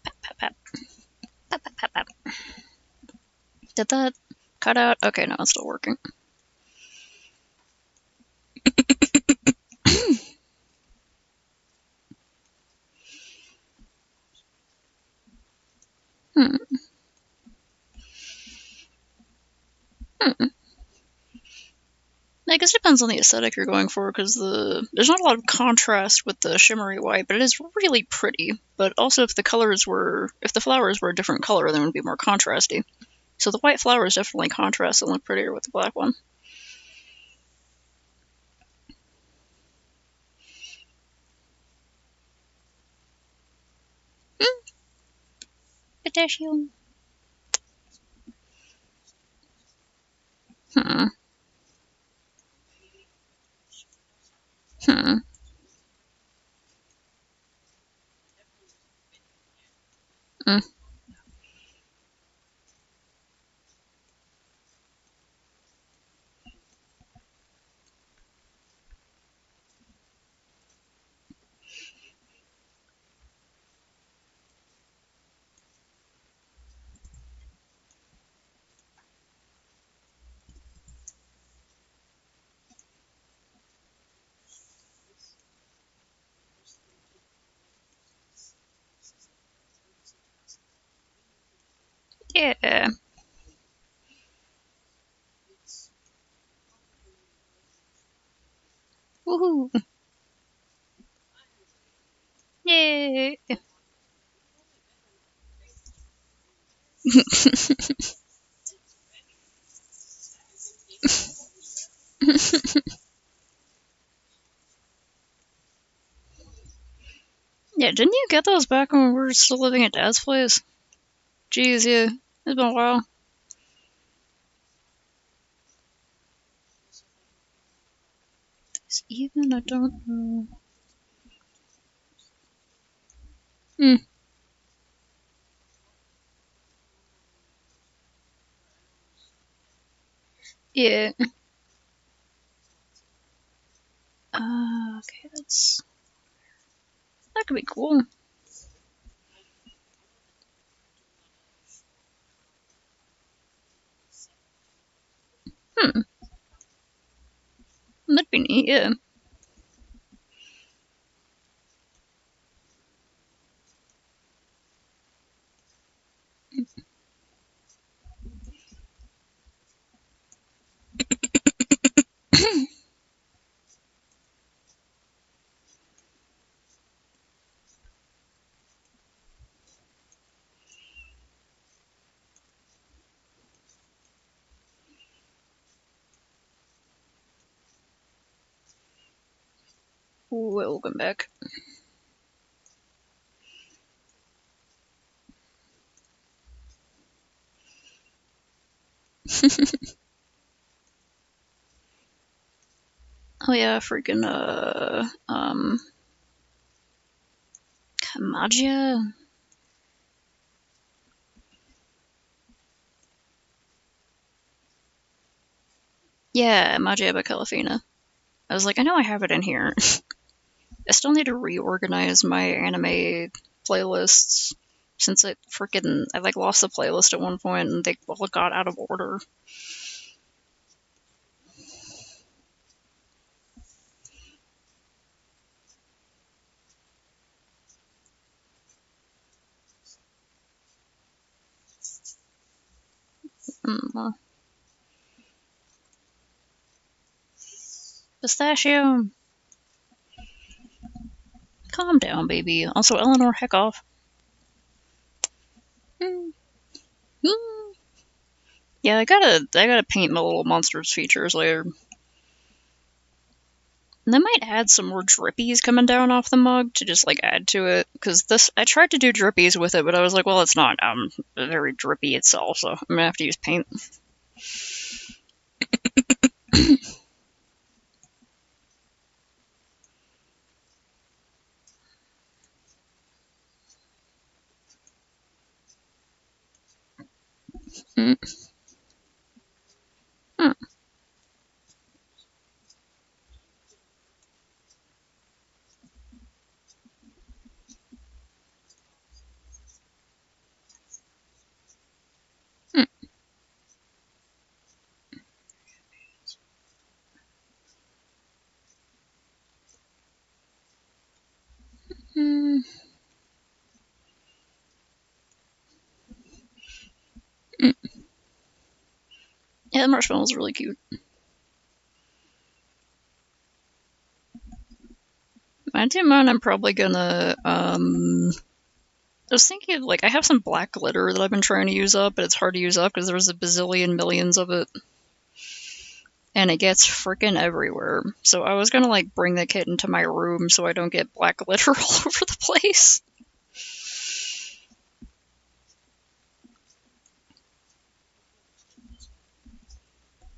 Pap, pap. Pap, pap, pap, pap. Did that cut out? Okay, no, it's still working. Hmm. Hmm. I guess it depends on the aesthetic you're going for, because there's not a lot of contrast with the shimmery white, but it is really pretty. But also, if the flowers were a different color, then it would be more contrasty. So the white flowers definitely contrast and look prettier with the black one. Pistachio. Hmm. Hmm. Mm. Yeah. Woohoo. Yay. Yeah, didn't you get those back when we were still living at Dad's place? Jeez, yeah. It's been a while. Even I don't know. Hmm. Yeah. Okay, that could be cool. Hmm. That'd be neat, yeah. Welcome back. Oh yeah, freaking Kamagia? Yeah, Magia Bacalafina. I was like, I know I have it in here. I still need to reorganize my anime playlists since I like lost the playlist at one point and they all got out of order. Pistachio. Calm down, baby. Also, Eleanor, heck off. Yeah, I gotta paint my little monsters features later. And I might add some more drippies coming down off the mug to just like add to it, because this I tried to do drippies with it, but I was like, well, it's not very drippy itself, so I'm gonna have to use paint. Mm. Hmm. Mm. Mm. Yeah, the marshmallow's really cute. I do mine. I'm probably gonna I was thinking of, like, I have some black glitter that I've been trying to use up, but it's hard to use up because there's a bazillion millions of it. And it gets freaking everywhere. So I was gonna, like, bring the kit into my room so I don't get black glitter all over the place.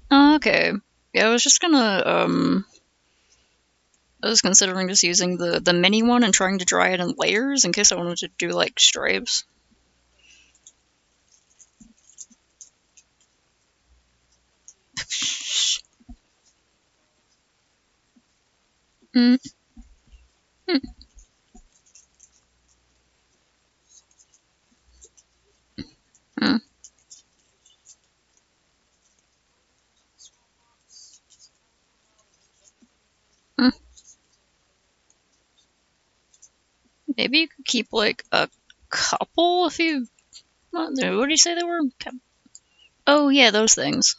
Oh, okay. Yeah, I was just gonna, I was considering just using the mini one and trying to dry it in layers in case I wanted to do, like, stripes. Mm. Mm. Mm. Mm. Maybe you could keep, like, a couple if you... What did you say they were? Oh, yeah, those things.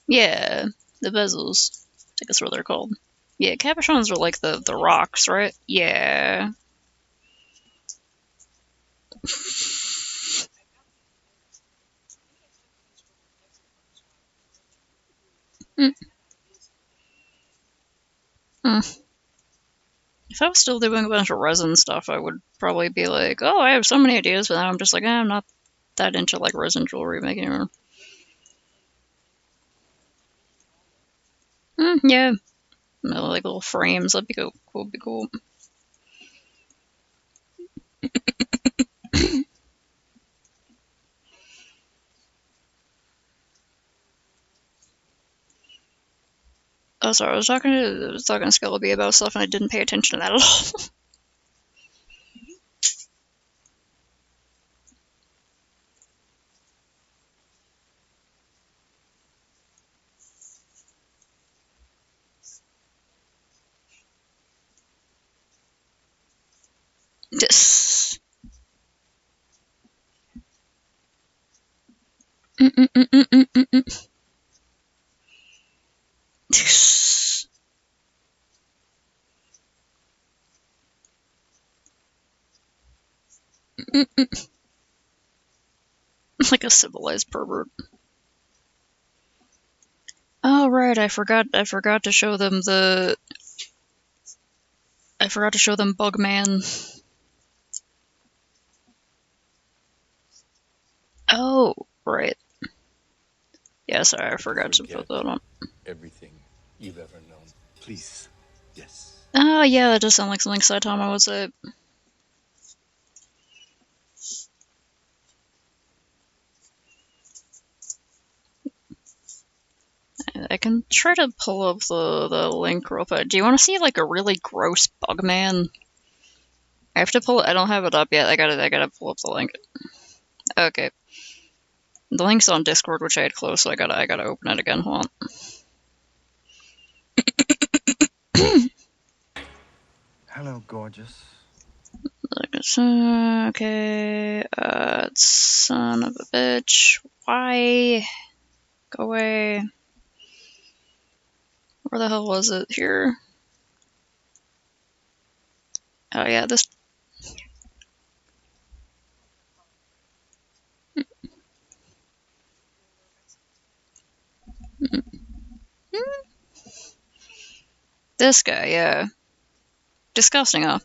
Yeah, the bezels. I think that's what they're called. Yeah, cabochons are like the rocks, right? Yeah. Mm. Mm. If I was still doing a bunch of resin stuff, I would probably be like, oh, I have so many ideas, but now I'm just like, I'm not that into like resin jewelry making anymore. Yeah, like little frames. That'd be cool. Be cool. Oh, sorry. I was talking to Skellaby about stuff, and I didn't pay attention to that at all. Yes. Mm, mm, mm, mm, mm, mm, mm. Mm, mm. Like a civilized pervert. Oh right, I forgot. I forgot to show them the. I forgot to show them Bugman. Oh right. Yeah, sorry, I forgot to put that on. Everything you've ever known. Please. Yes. Oh yeah, that does sound like something Saitama would say. I can try to pull up the link real quick. Do you want to see like a really gross Bugman? I have to pull it. I don't have it up yet. I gotta pull up the link. Okay. The link's on Discord, which I had closed, so I gotta open it again. Hold on. Hello, gorgeous. Okay, son of a bitch. Why? Go away. Where the hell was it? Here? Oh yeah, this... This guy, yeah. Disgusting, huh?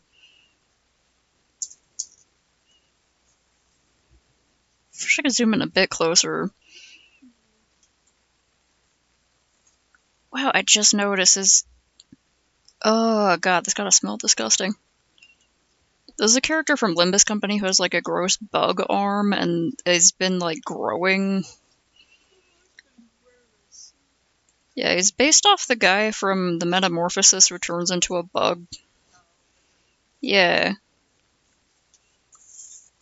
Wish I could zoom in a bit closer. Wow, I just noticed his... Oh god, this gotta smell disgusting. There's a character from Limbus Company who has like a gross bug arm and has been like growing. Yeah, he's based off the guy from the Metamorphosis who turns into a bug. Yeah.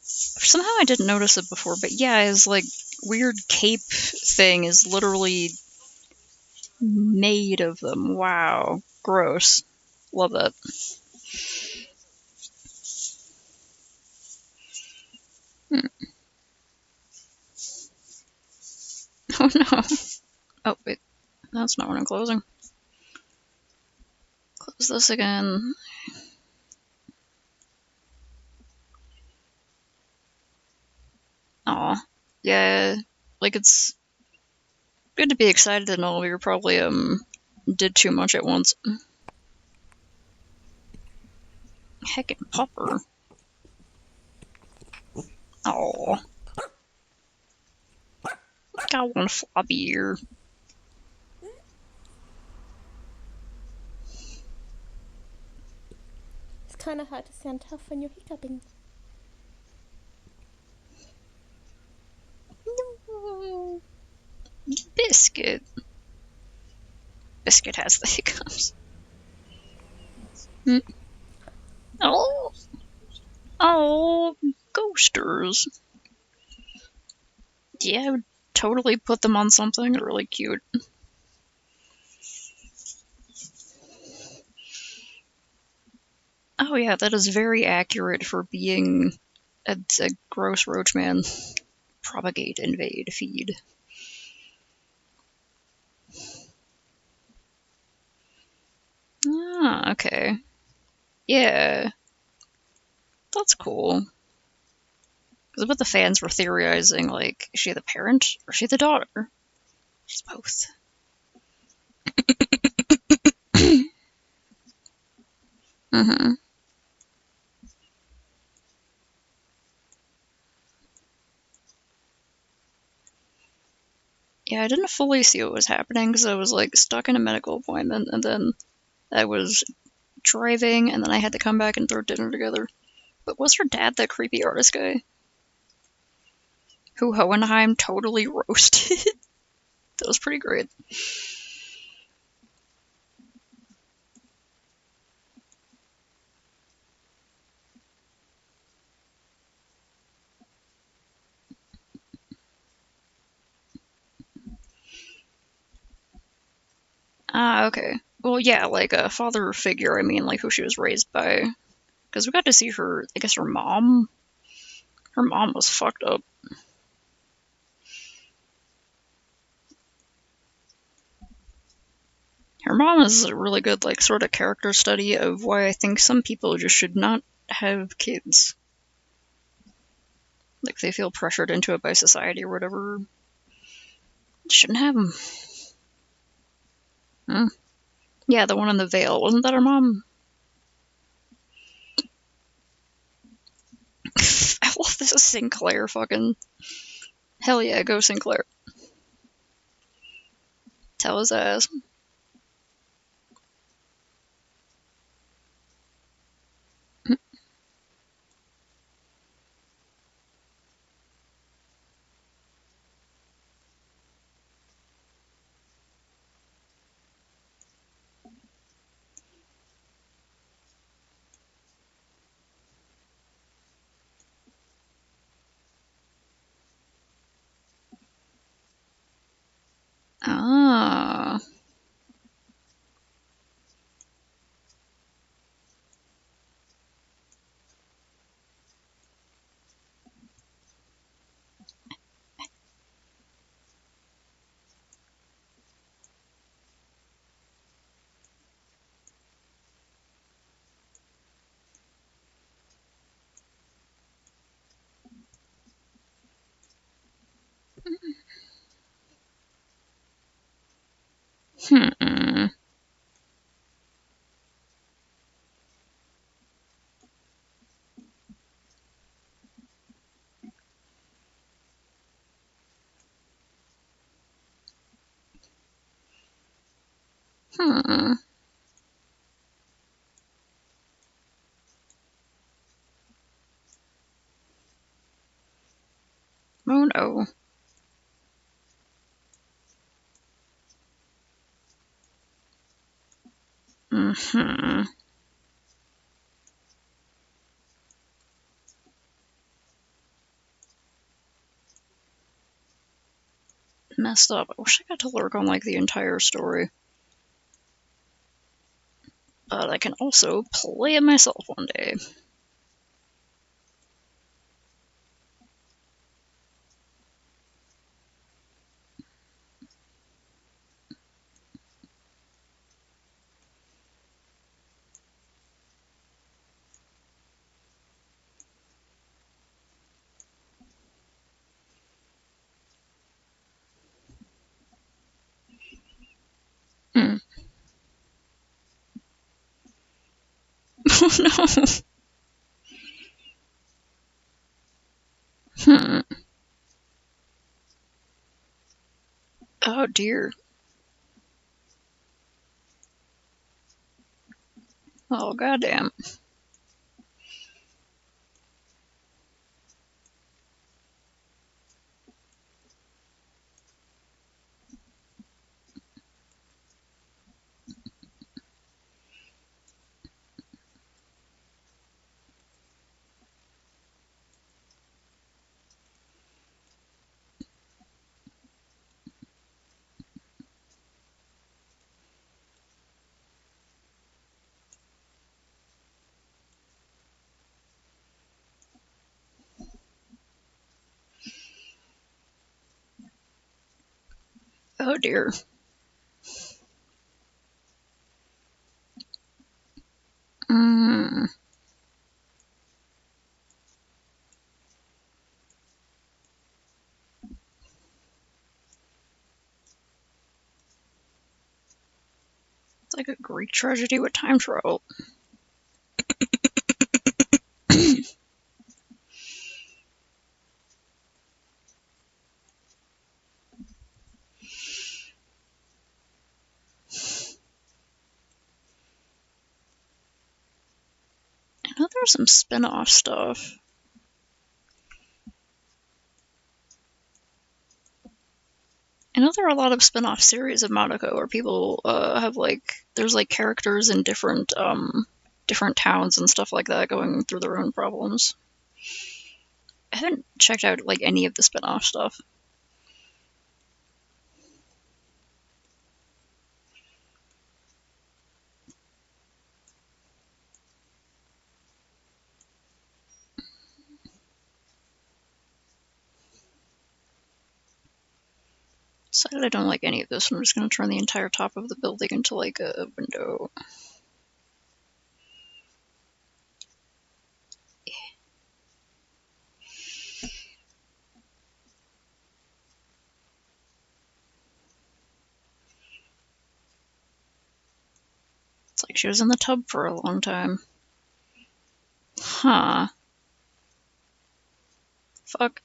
Somehow I didn't notice it before, but yeah, his like weird cape thing is literally made of them. Wow. Gross. Love that. Hmm. Oh no. Oh, wait. That's not what I'm closing. Close this again. Aw. Yeah. Like, it's good to be excited and all, but you're probably, did too much at once. Heckin' Popper. Aw. Got one floppy ear. It's kind of hard to sound tough when you're hiccuping. No. Biscuit. Biscuit has the hiccups. Hmm. Oh. Oh. Ghosters. Yeah, I would totally put them on something really cute. Oh yeah, that is very accurate for being a gross roach man. Propagate, invade, feed. Ah, okay. Yeah. That's cool. Because what the fans were theorizing, like, is she the parent or is she the daughter? She's both. Mm-hmm. Yeah, I didn't fully see what was happening because I was, like, stuck in a medical appointment and then I was driving and then I had to come back and throw dinner together. But was her dad that creepy artist guy? Who Hohenheim totally roasted? That was pretty great. Ah, okay. Well, yeah, like a father figure, I mean, like who she was raised by. Because we got to see her, I guess her mom. Her mom was fucked up. Her mom is a really good, like, sort of character study of why I think some people just should not have kids. Like, they feel pressured into it by society or whatever. Shouldn't have them. Hmm. Yeah, the one in the veil. Wasn't that her mom? I love this Sinclair fucking... Hell yeah, go Sinclair. Tell his ass. Ah. Hmm. Hmm. Oh no. Hmm. Messed up. I wish I got to lurk on like the entire story. But I can also play it myself one day. Hmm. Oh no. Hmm. Oh dear. Oh goddamn. Oh dear. Mm. It's like a Greek tragedy with time travel. I know there's some spin-off stuff. I know there are a lot of spin-off series of Monaco where people have like there's like characters in different towns and stuff like that going through their own problems. I haven't checked out like any of the spin-off stuff. Decided I don't like any of this. I'm just gonna turn the entire top of the building into like a window. It's like she was in the tub for a long time. Huh. Fuck.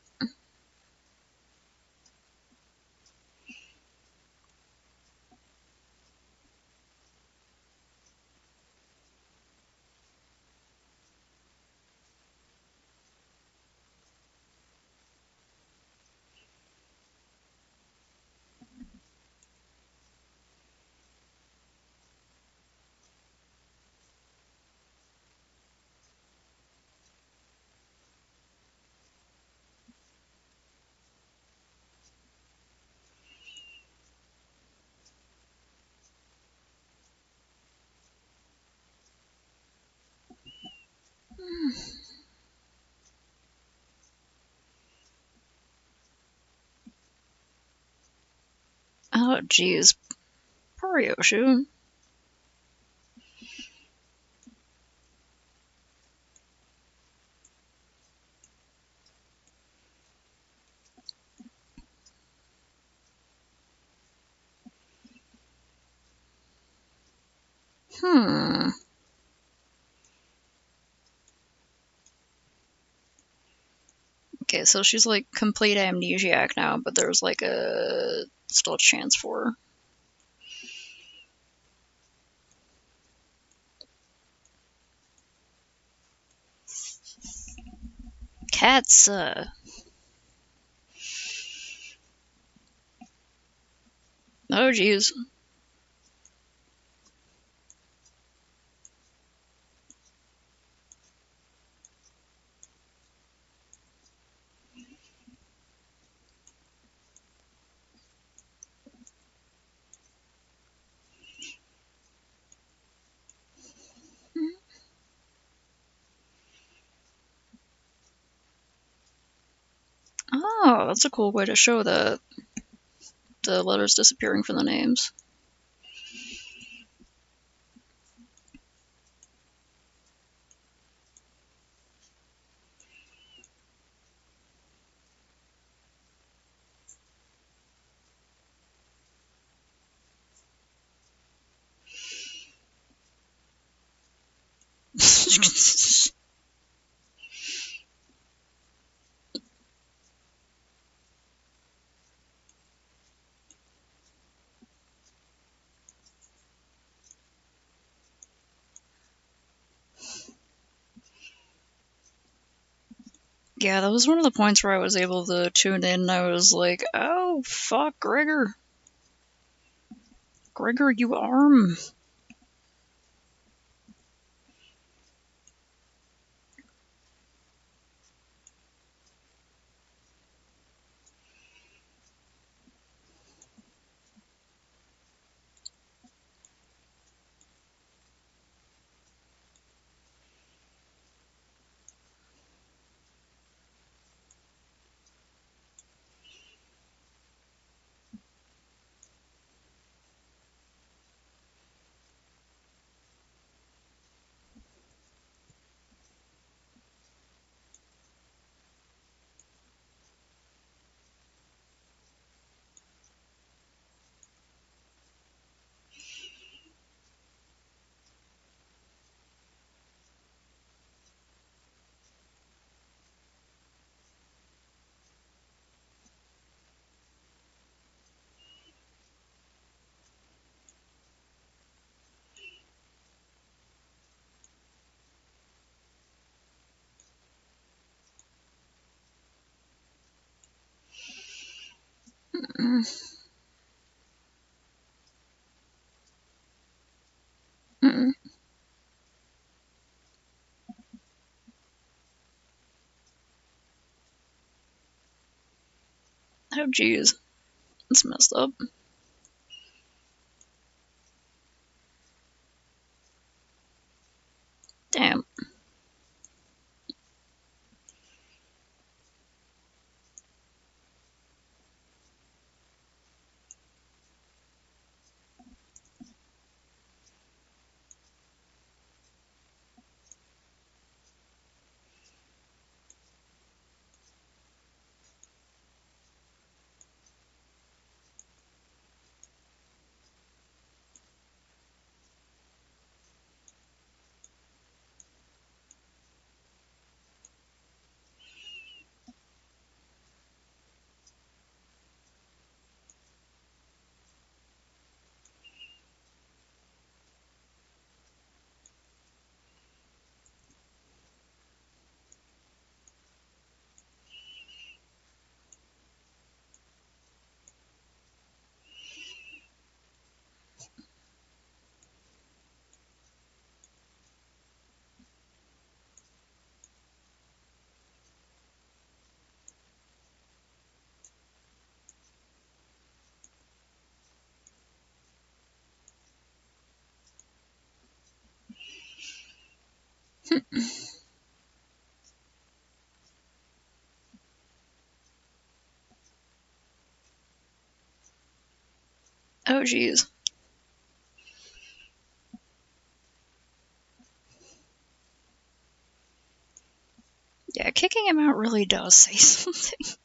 Oh jeez. Poor Yoshu. Hmm. Okay, so she's like complete amnesiac now, but there's like still a chance for her. Cats, oh jeez. Oh, that's a cool way to show the letters disappearing from the names. Yeah, that was one of the points where I was able to tune in and I was like, oh, fuck, Gregor. Gregor, you arm. Mm. Mm. Oh, jeez. That's messed up. Damn. Oh, jeez. Yeah, kicking him out really does say something.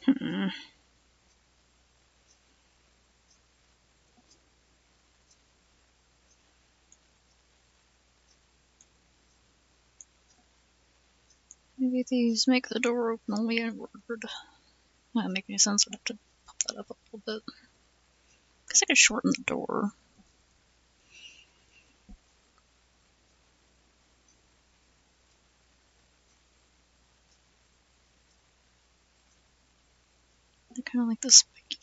Hmm. Maybe these make the door open only inward. That doesn't make any sense. I'd have to pop that up a little bit. Guess I could shorten the door. They're kind of like this spiky.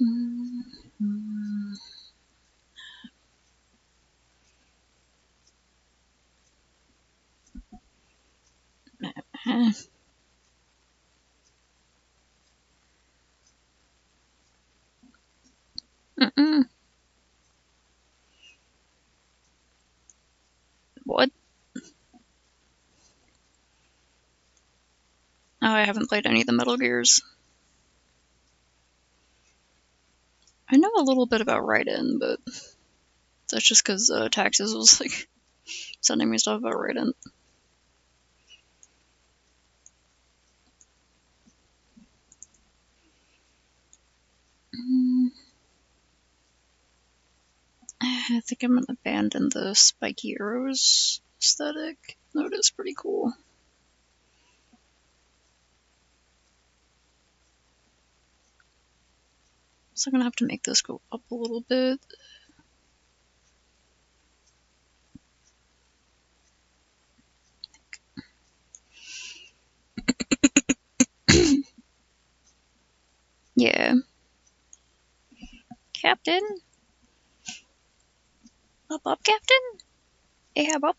Mm-hmm. Mm-mm. What? Oh, I haven't played any of the Metal Gears. I know a little bit about Raiden, but that's just because Taxes was like sending me stuff about Raiden. Mm, I think I'm gonna abandon the spiky arrows aesthetic. No, it is pretty cool. So I'm gonna have to make this go up a little bit. Yeah. Captain? Up, Captain? Ahab, up.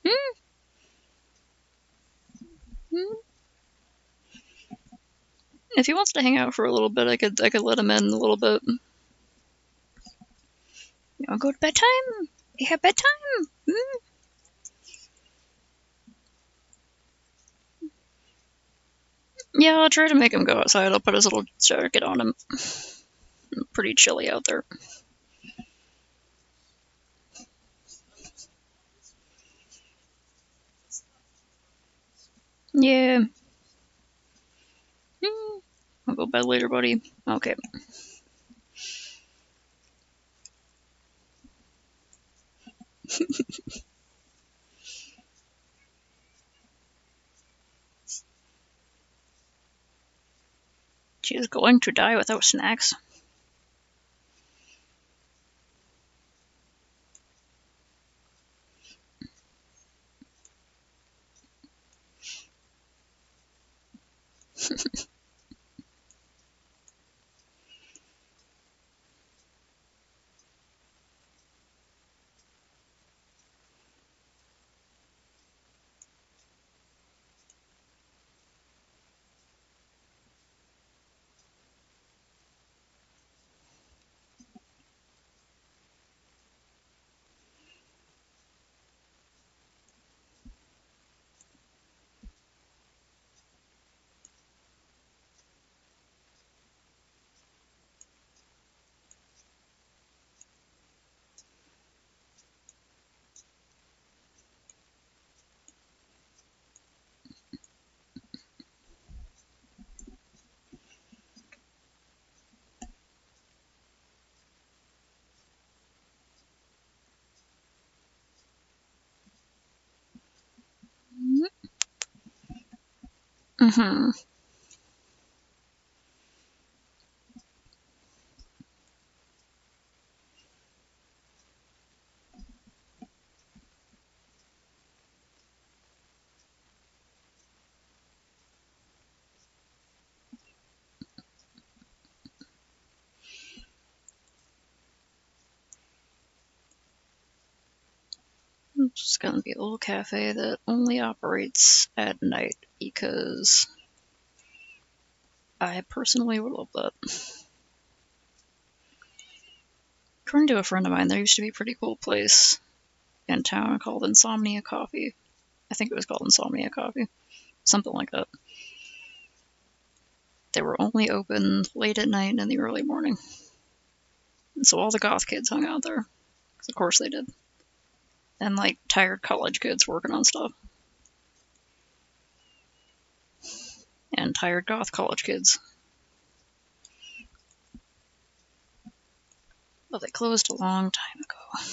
Hmm? Hmm? If he wants to hang out for a little bit, I could let him in a little bit. You wanna go to bedtime? Ahab, bedtime? Hmm? Yeah, I'll try to make him go outside. I'll put his little jacket on him. Pretty chilly out there. Yeah. I'll go to bed later, buddy. Okay. She is going to die without snacks. Mm-hmm. It's just gonna be a little cafe that only operates at night because I personally would love that. According to a friend of mine, there used to be a pretty cool place in town called Insomnia Coffee. I think it was called Insomnia Coffee. Something like that. They were only open late at night and in the early morning. And so all the goth kids hung out there. 'Cause of course they did. And like tired college kids working on stuff. And tired goth college kids. But they closed a long time ago.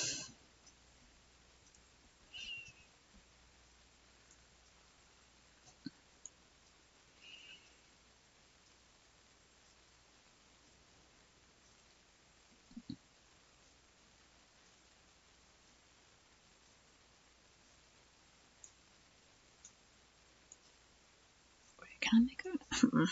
Wait, can I make it?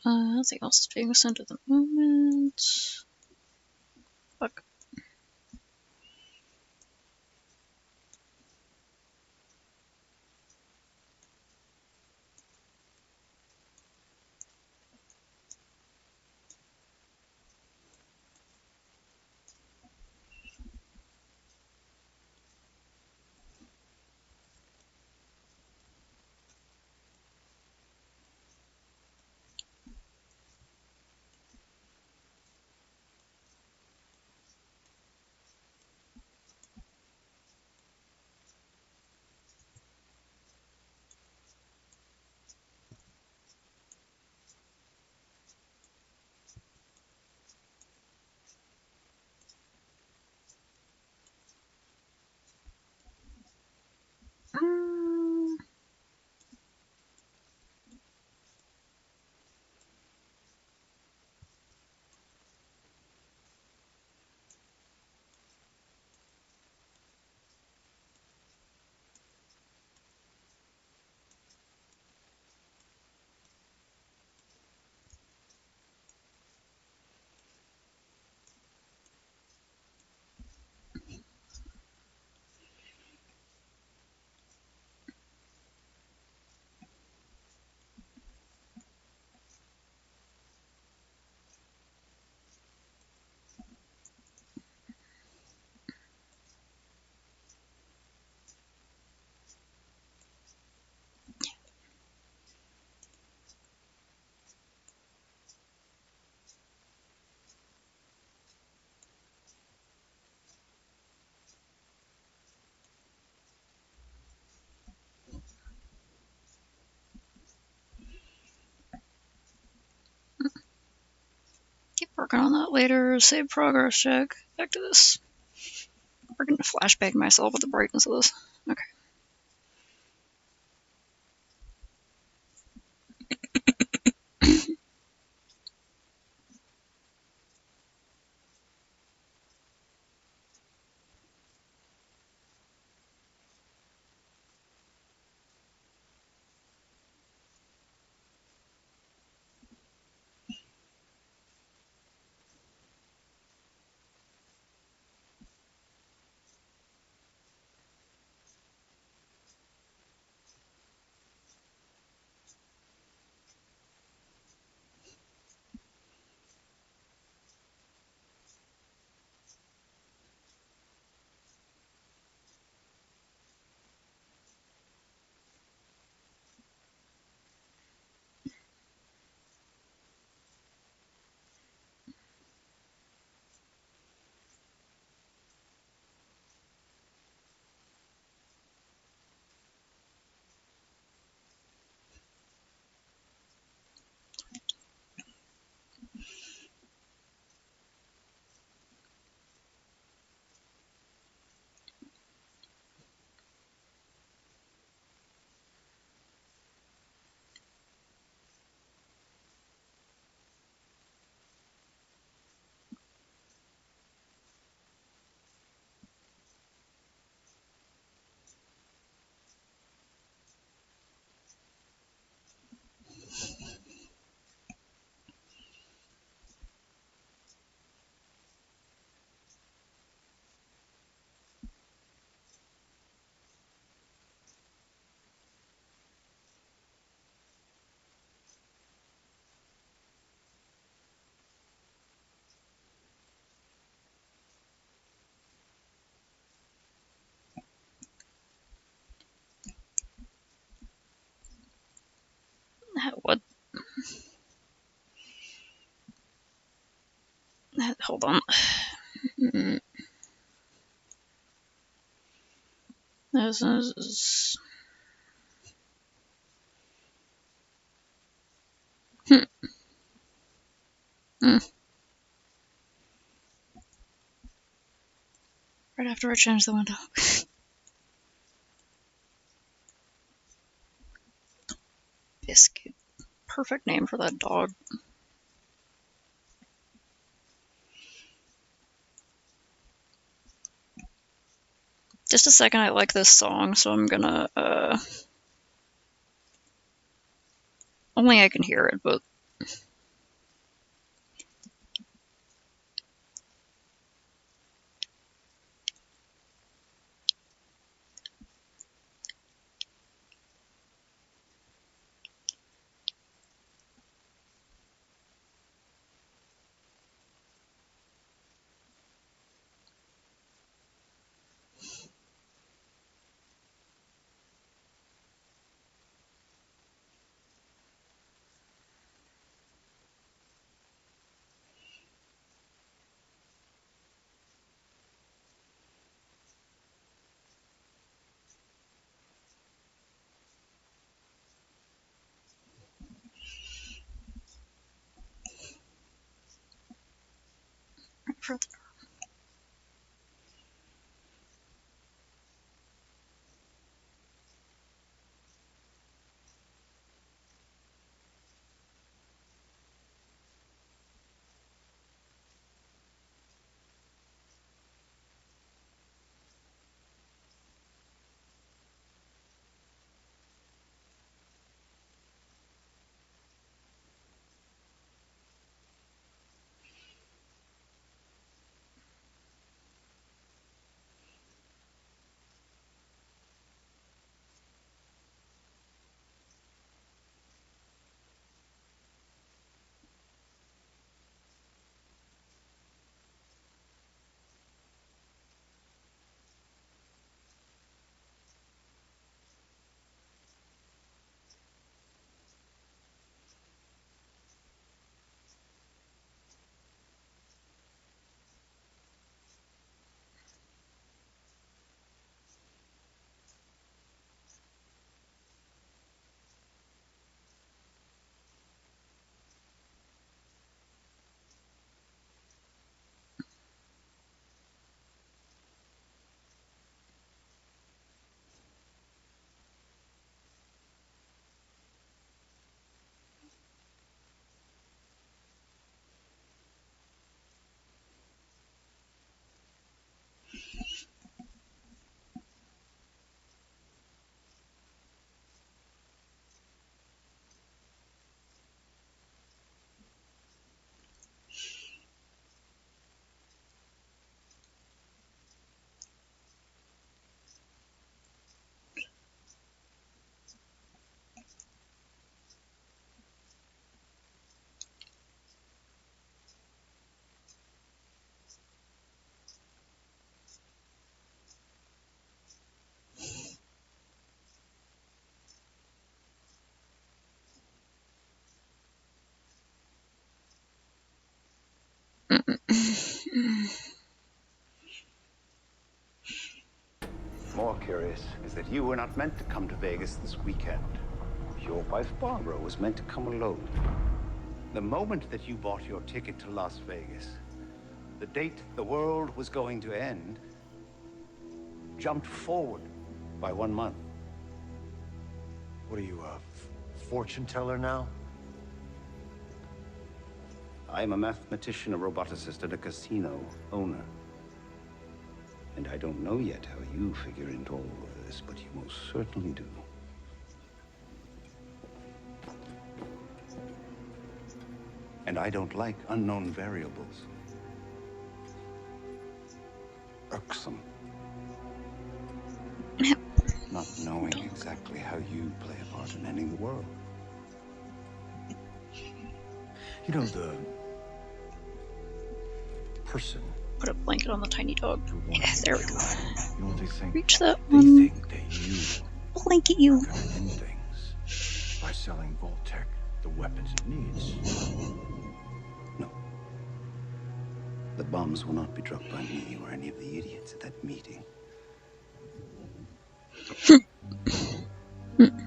Nothing else is being sent at the moment. Fuck. working on that later. Save progress check. Back to this. We're gonna flashback myself with the brightness of this. Okay. What? Hold on. This is. Right after I change the window. Biscuit. Perfect name for that dog. Just a second, I like this song, so I'm gonna, only I can hear it, but. Further. More curious is that you were not meant to come to Vegas this weekend. Your wife Barbara was meant to come alone. The moment that you bought your ticket to Las Vegas, the date the world was going to end jumped forward by 1 month. What are you, a fortune teller now? I'm a mathematician, a roboticist, and a casino owner. And I don't know yet how you figure into all of this, but you most certainly do. And I don't like unknown variables. Irksome. Not knowing exactly how you play a part in ending the world. You know, the person Put a blanket on the tiny dog. who wanted Yeah, to there we kill go. him, you know what they think? Reach that They one. think that you Blanket you. are gonna end things by selling Vault-Tec the weapons it needs. No. The bombs will not be dropped by me or any of the idiots at that meeting. But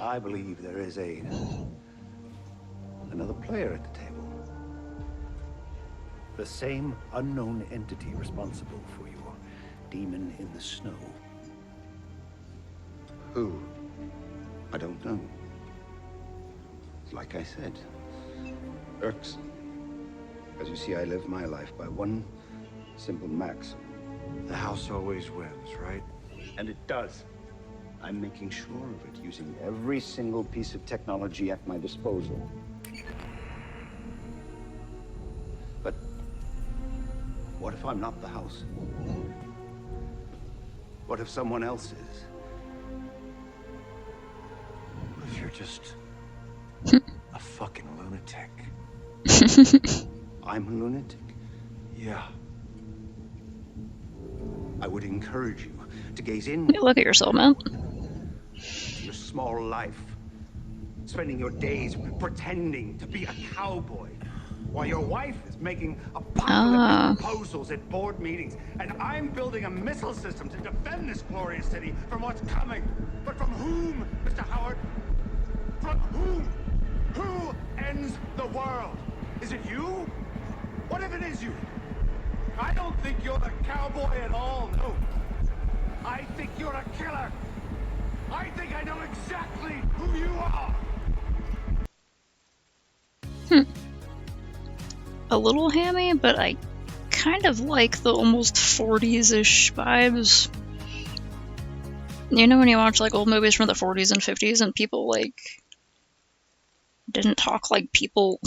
I believe there is another player at the table. The same unknown entity responsible for your demon in the snow. Who? I don't know. Like I said, irksome. As you see, I live my life by one simple maxim. The house always wins, right? And it does. I'm making sure of it, using every single piece of technology at my disposal. But what if I'm not the house? What if someone else is? What if you're just a fucking lunatic? I'm a lunatic. Yeah. I would encourage you to gaze in Hey, look at yourself, man. to your small life, spending your days pretending to be a cowboy, while your wife is making apocalyptic proposals at board meetings, and I'm building a missile system to defend this glorious city from what's coming. But from whom, Mr. Howard? From whom? Who ends the world? Is it you? What if it is you? I don't think you're a cowboy at all, no. I think you're a killer. I think I know exactly who you are. A little hammy, but I kind of like the almost 40s-ish vibes. You know when you watch like old movies from the 40s and 50s and people like didn't talk like people?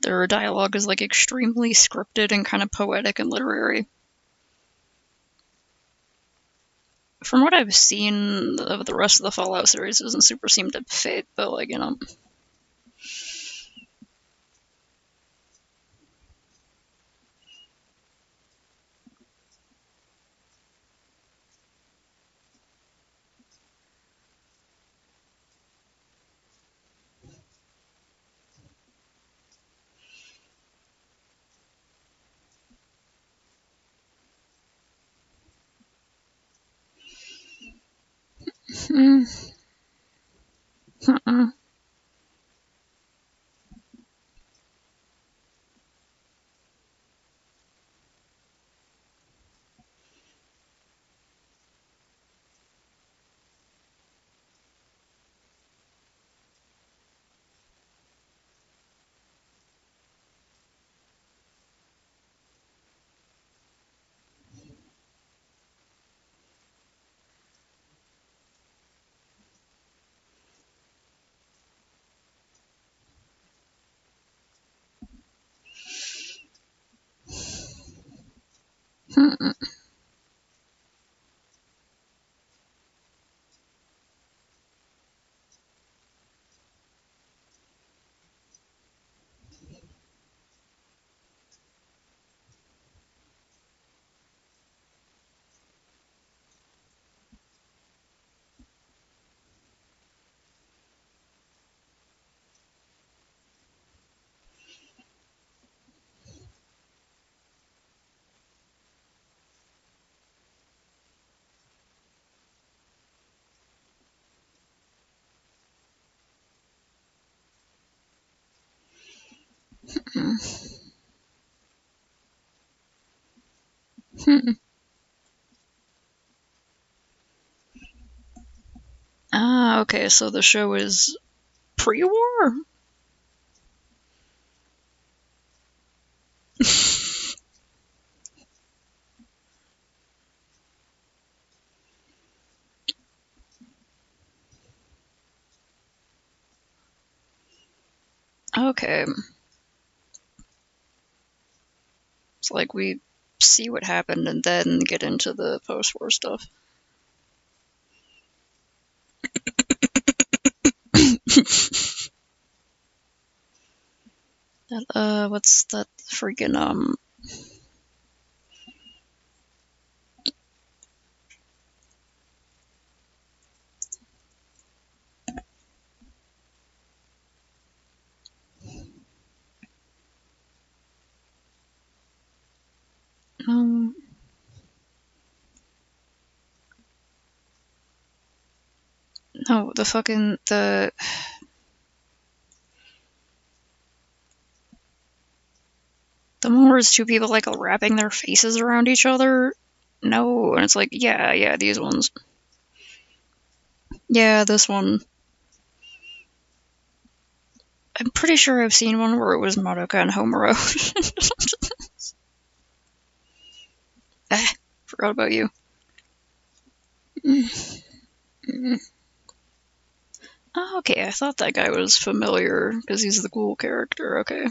Their dialogue is like extremely scripted and kind of poetic and literary. From what I've seen of the rest of the Fallout series, it doesn't super seem to fit, but like, you know. Hmm. Ah, okay, so the show is pre-war? Okay. It's like we see what happened and then get into the post-war stuff. What's that freaking, um, no, the fucking, the one where it's two people, like, wrapping their faces around each other? No, and it's like, yeah, these ones. Yeah, this one. I'm pretty sure I've seen one where it was Madoka and Homura. Forgot about you. Oh, okay, I thought that guy was familiar, because he's the cool character, okay.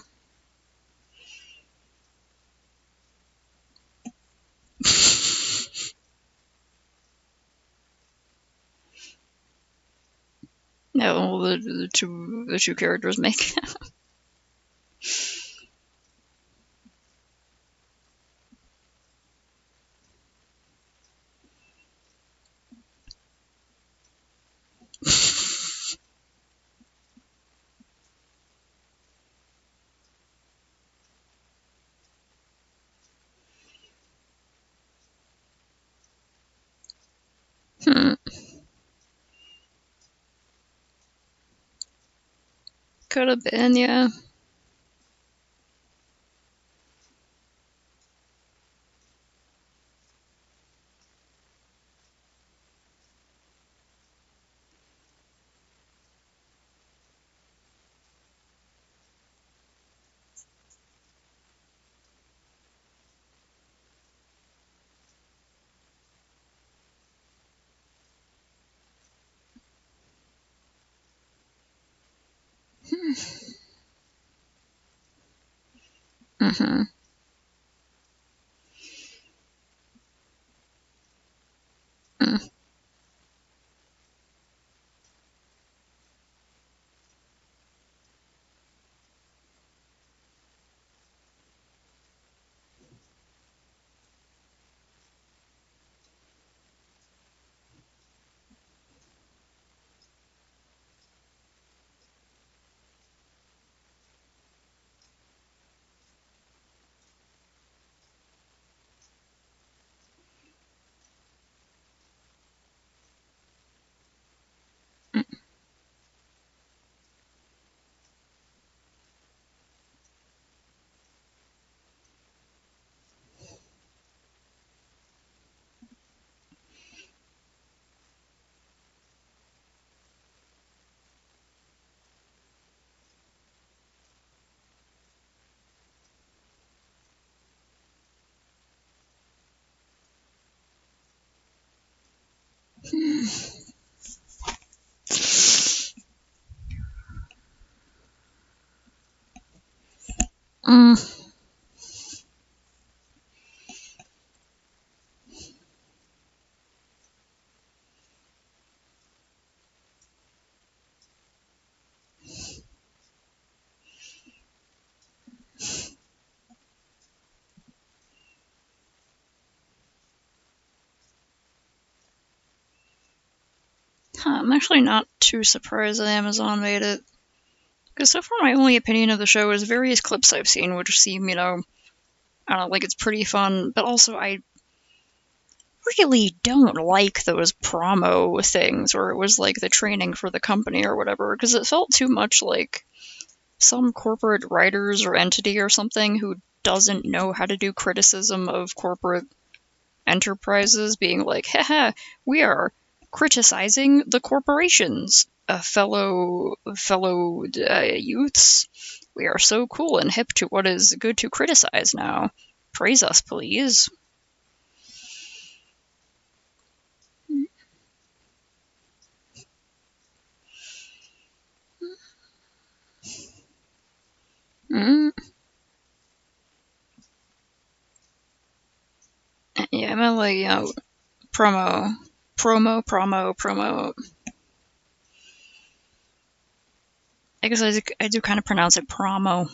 Yeah, well, the two characters make. Could have been, yeah. Mm-hmm. Mm. Mm. I'm actually not too surprised that Amazon made it. Because so far my only opinion of the show is various clips I've seen, which seem, I don't know, like it's pretty fun, but also I really don't like those promo things where it was like the training for the company or whatever, because it felt too much like some corporate writers or entity or something who doesn't know how to do criticism of corporate enterprises being like, haha, we are criticizing the corporations, fellow youths. We are so cool and hip to what is good to criticize now. Praise us, please. Yeah, I'm like, promo. I guess I do kind of pronounce it promo.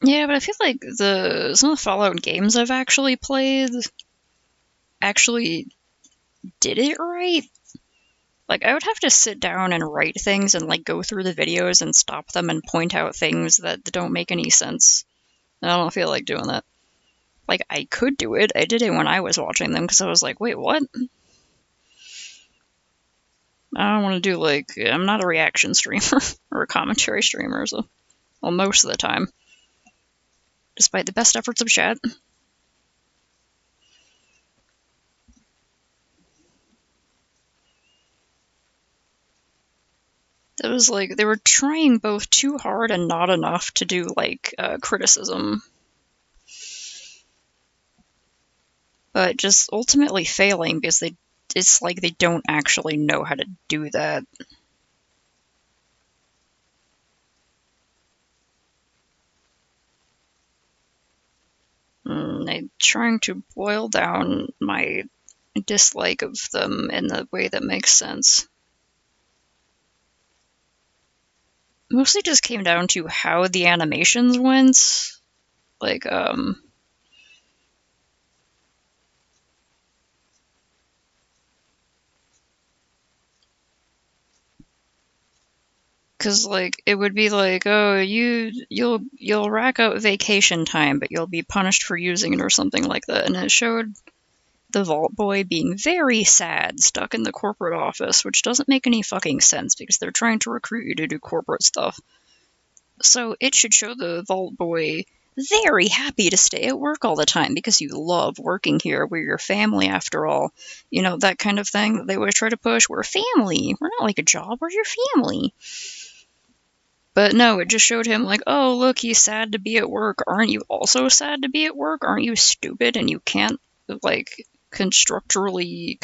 Yeah, but I feel like some of the Fallout games I've actually played actually did it right. Like, I would have to sit down and write things and, like, go through the videos and stop them and point out things that don't make any sense. And I don't feel like doing that. Like, I could do it. I did it when I was watching them, because I was like, wait, what? I don't want to do, like, I'm not a reaction streamer or a commentary streamer, so, well, most of the time. Despite the best efforts of chat. It was like, they were trying both too hard and not enough to do, like, criticism. But just ultimately failing because it's like they don't actually know how to do that. I'm trying to boil down my dislike of them in the way that makes sense. Mostly just came down to how the animations went. Like, because, like, it would be like, oh, you'll rack out vacation time, but you'll be punished for using it or something like that. And it showed the Vault Boy being very sad, stuck in the corporate office, which doesn't make any fucking sense because they're trying to recruit you to do corporate stuff. So it should show the Vault Boy very happy to stay at work all the time because you love working here. We're your family after all. You know, that kind of thing that they always try to push. We're a family. We're not like a job. We're your family. But no, it just showed him like, oh, look, he's sad to be at work. Aren't you also sad to be at work? Aren't you stupid and you can't, like, constructively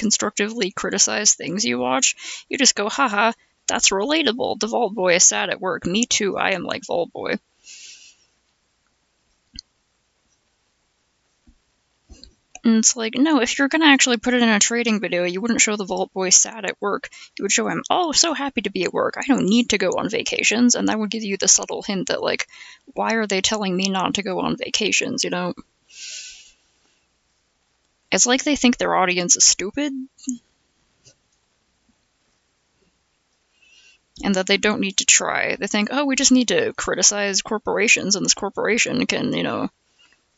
criticize things you watch? You just go, haha, that's relatable. The Vault Boy is sad at work. Me too, I am like Vault Boy. And it's like, no, if you're gonna actually put it in a trading video, you wouldn't show the Vault Boy sad at work. You would show him, oh, so happy to be at work. I don't need to go on vacations. And that would give you the subtle hint that, like, why are they telling me not to go on vacations, you know? It's like they think their audience is stupid. And that they don't need to try. They think, oh, we just need to criticize corporations, and this corporation can, you know,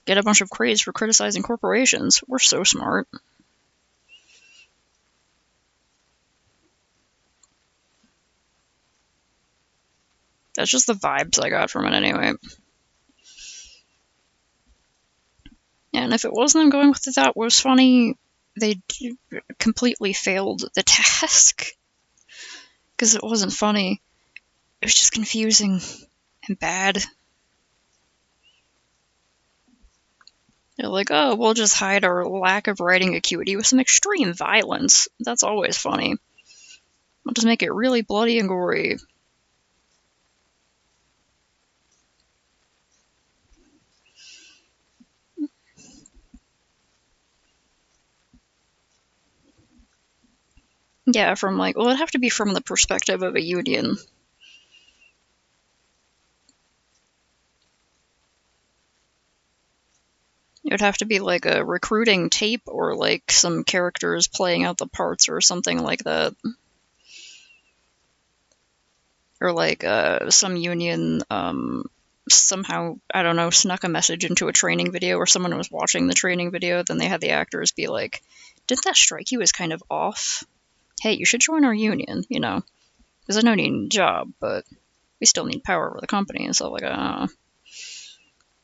get a bunch of praise for criticizing corporations. We're so smart. That's just the vibes I got from it anyway. And if it wasn't them going with it, that was funny, they completely failed the task. Because it wasn't funny. It was just confusing and bad. They're like, oh, we'll just hide our lack of writing acuity with some extreme violence. That's always funny. We'll just make it really bloody and gory. Yeah, from like, well, it'd have to be from the perspective of a union. It would have to be like a recruiting tape or like some characters playing out the parts or something like that. or like some union somehow, I don't know, snuck a message into a training video, or someone was watching the training video, then they had the actors be like, didn't that strike you as kind of off? Hey, you should join our union, you know, because I know you need a job, but we still need power over the company and stuff like that.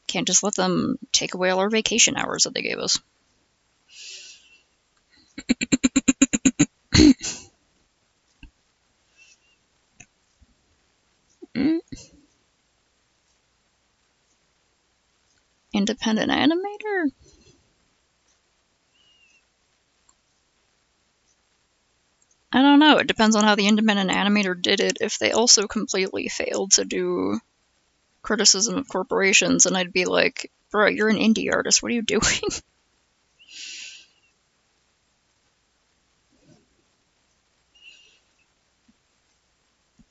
Can't just let them take away all our vacation hours that they gave us. Independent animator? I don't know. It depends on how the independent animator did it. If they also completely failed to do criticism of corporations, and I'd be like, bro, you're an indie artist. What are you doing?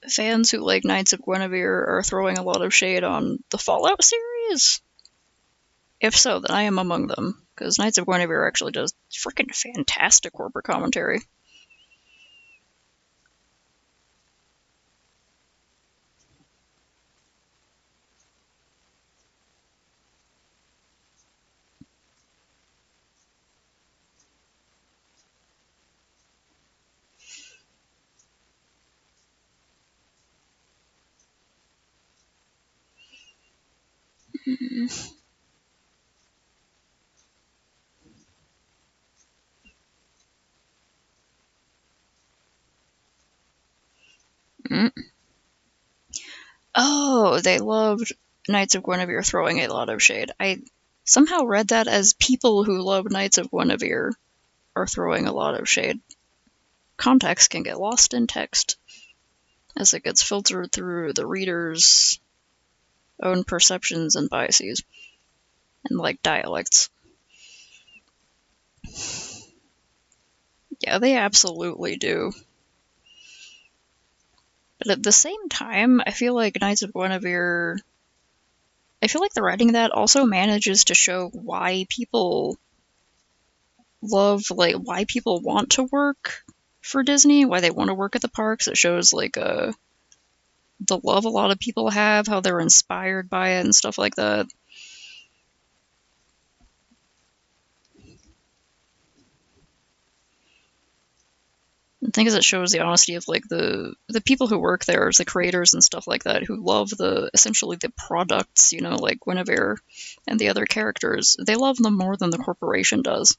Fans who like Knights of Guinevere are throwing a lot of shade on the Fallout series? If so, then I am among them, because Knights of Guinevere actually does freaking fantastic corporate commentary. Mm. Oh, they loved Knights of Guinevere throwing a lot of shade. I somehow read that as people who love Knights of Guinevere are throwing a lot of shade. Context can get lost in text as it gets filtered through the reader's own perceptions and biases, and like dialects. Yeah, they absolutely do. But at the same time, I feel like Knights of Guinevere, I feel like the writing of that also manages to show why people love, like, why people want to work for Disney, why they want to work at the parks. It shows, like, the love a lot of people have, how they're inspired by it and stuff like that. The thing is, it shows the honesty of like the people who work there, as the creators and stuff like that, who love the essentially the products, you know, like Guinevere and the other characters. They love them more than the corporation does.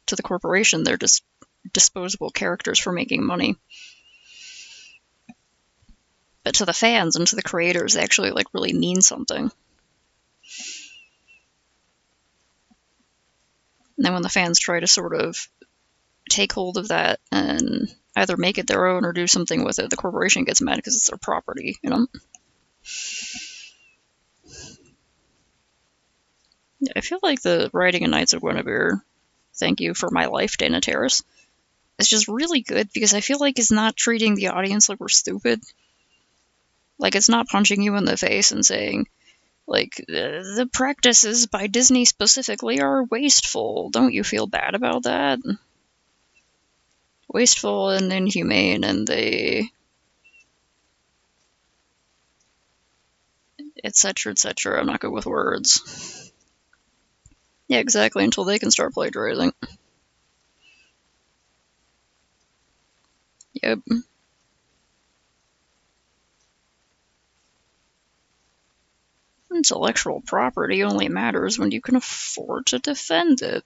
To the corporation, they're just disposable characters for making money. But to the fans and to the creators, they actually like really mean something. And then when the fans try to sort of take hold of that and either make it their own or do something with it, the corporation gets mad because it's their property, you know? I feel like the writing in Knights of Guinevere, thank you for my life, Dana Terrace, is just really good because I feel like it's not treating the audience like we're stupid. Like, it's not punching you in the face and saying, like, the practices by Disney specifically are wasteful. Don't you feel bad about that? Wasteful and inhumane, and they, etc., etc. I'm not good with words. Yeah, exactly, until they can start plagiarizing. Yep. Intellectual property only matters when you can afford to defend it.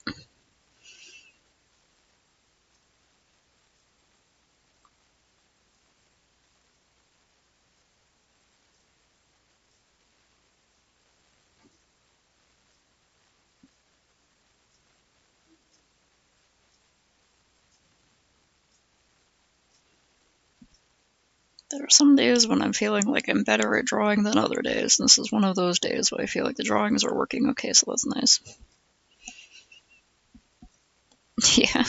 There are some days when I'm feeling like I'm better at drawing than other days. This is one of those days where I feel like the drawings are working okay, so that's nice. Yeah.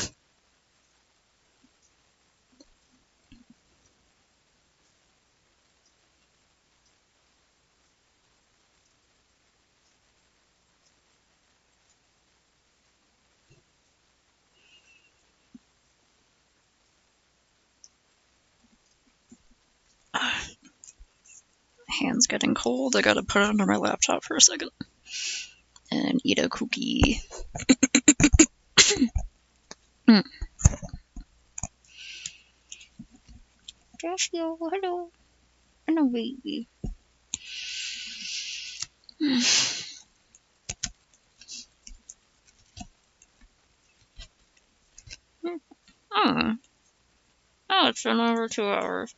hand's getting cold. I gotta put it under my laptop for a second. And eat a cookie. Joshua, hello. Hello, baby. Oh. Oh, it's been over 2 hours.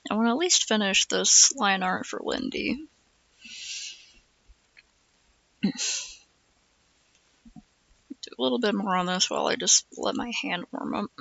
I want to at least finish this line art for Lindy. Do a little bit more on this while I just let my hand warm up.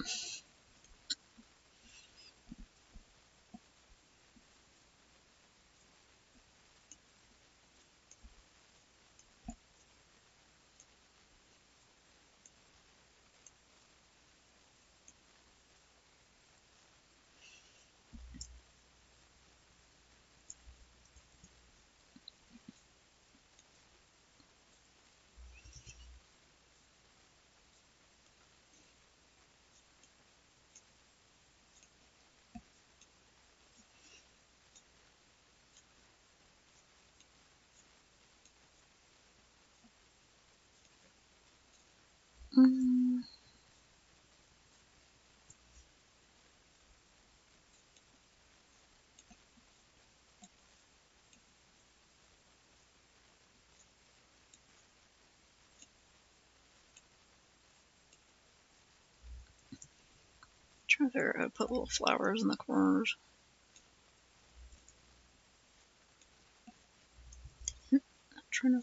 Try to put little flowers in the corners. Trying to.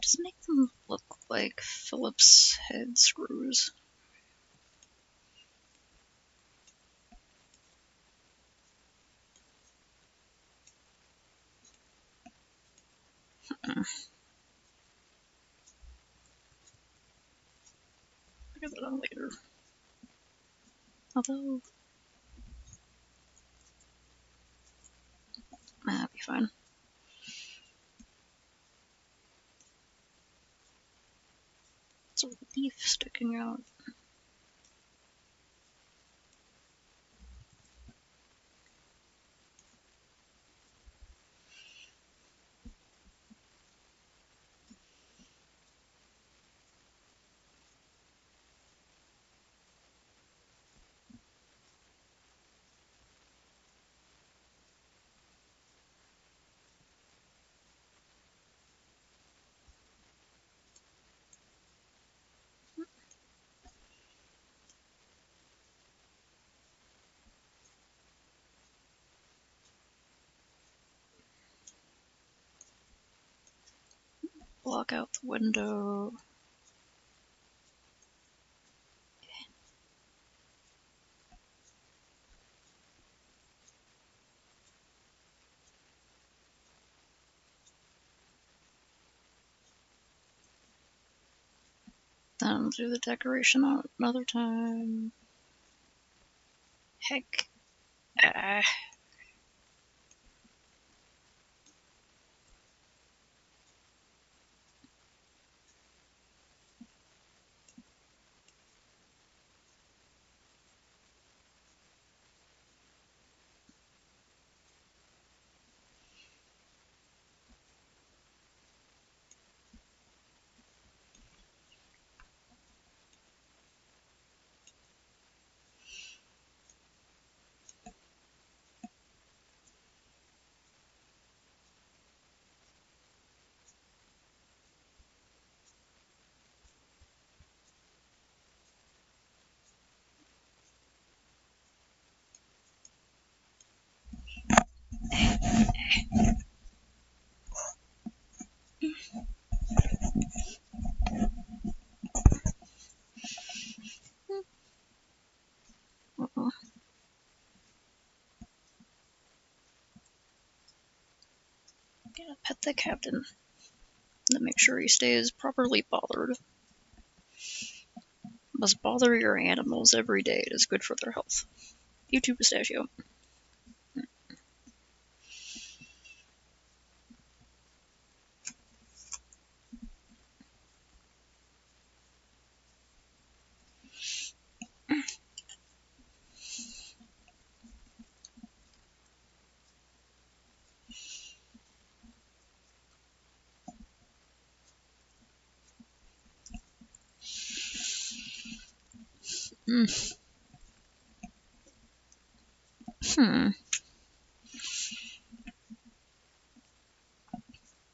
Just make them look like Phillips head screws. Figure that out later. Although, that'd be fine. It's a leaf sticking out. Block out the window. Then do the decoration on another time. Heck. Pet the captain. To make sure he stays properly bothered. Must bother your animals every day. It is good for their health. YouTube pistachio.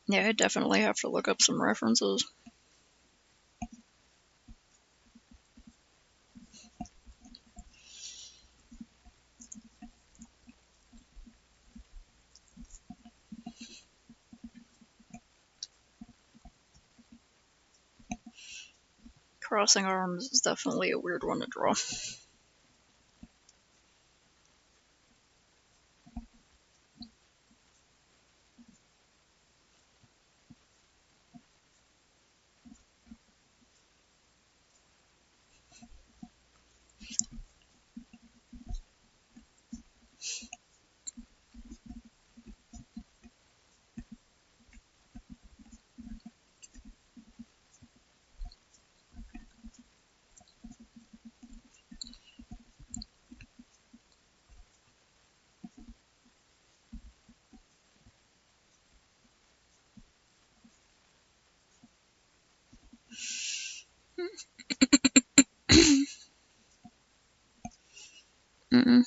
Yeah, I definitely have to look up some references. Crossing arms is definitely a weird one to draw. Mm-mm.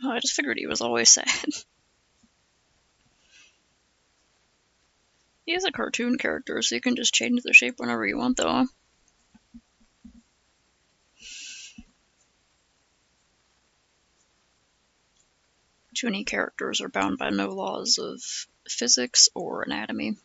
Oh, I just figured he was always sad. He is a cartoon character, so you can just change the shape whenever you want, though. Toony characters are bound by no laws of physics or anatomy.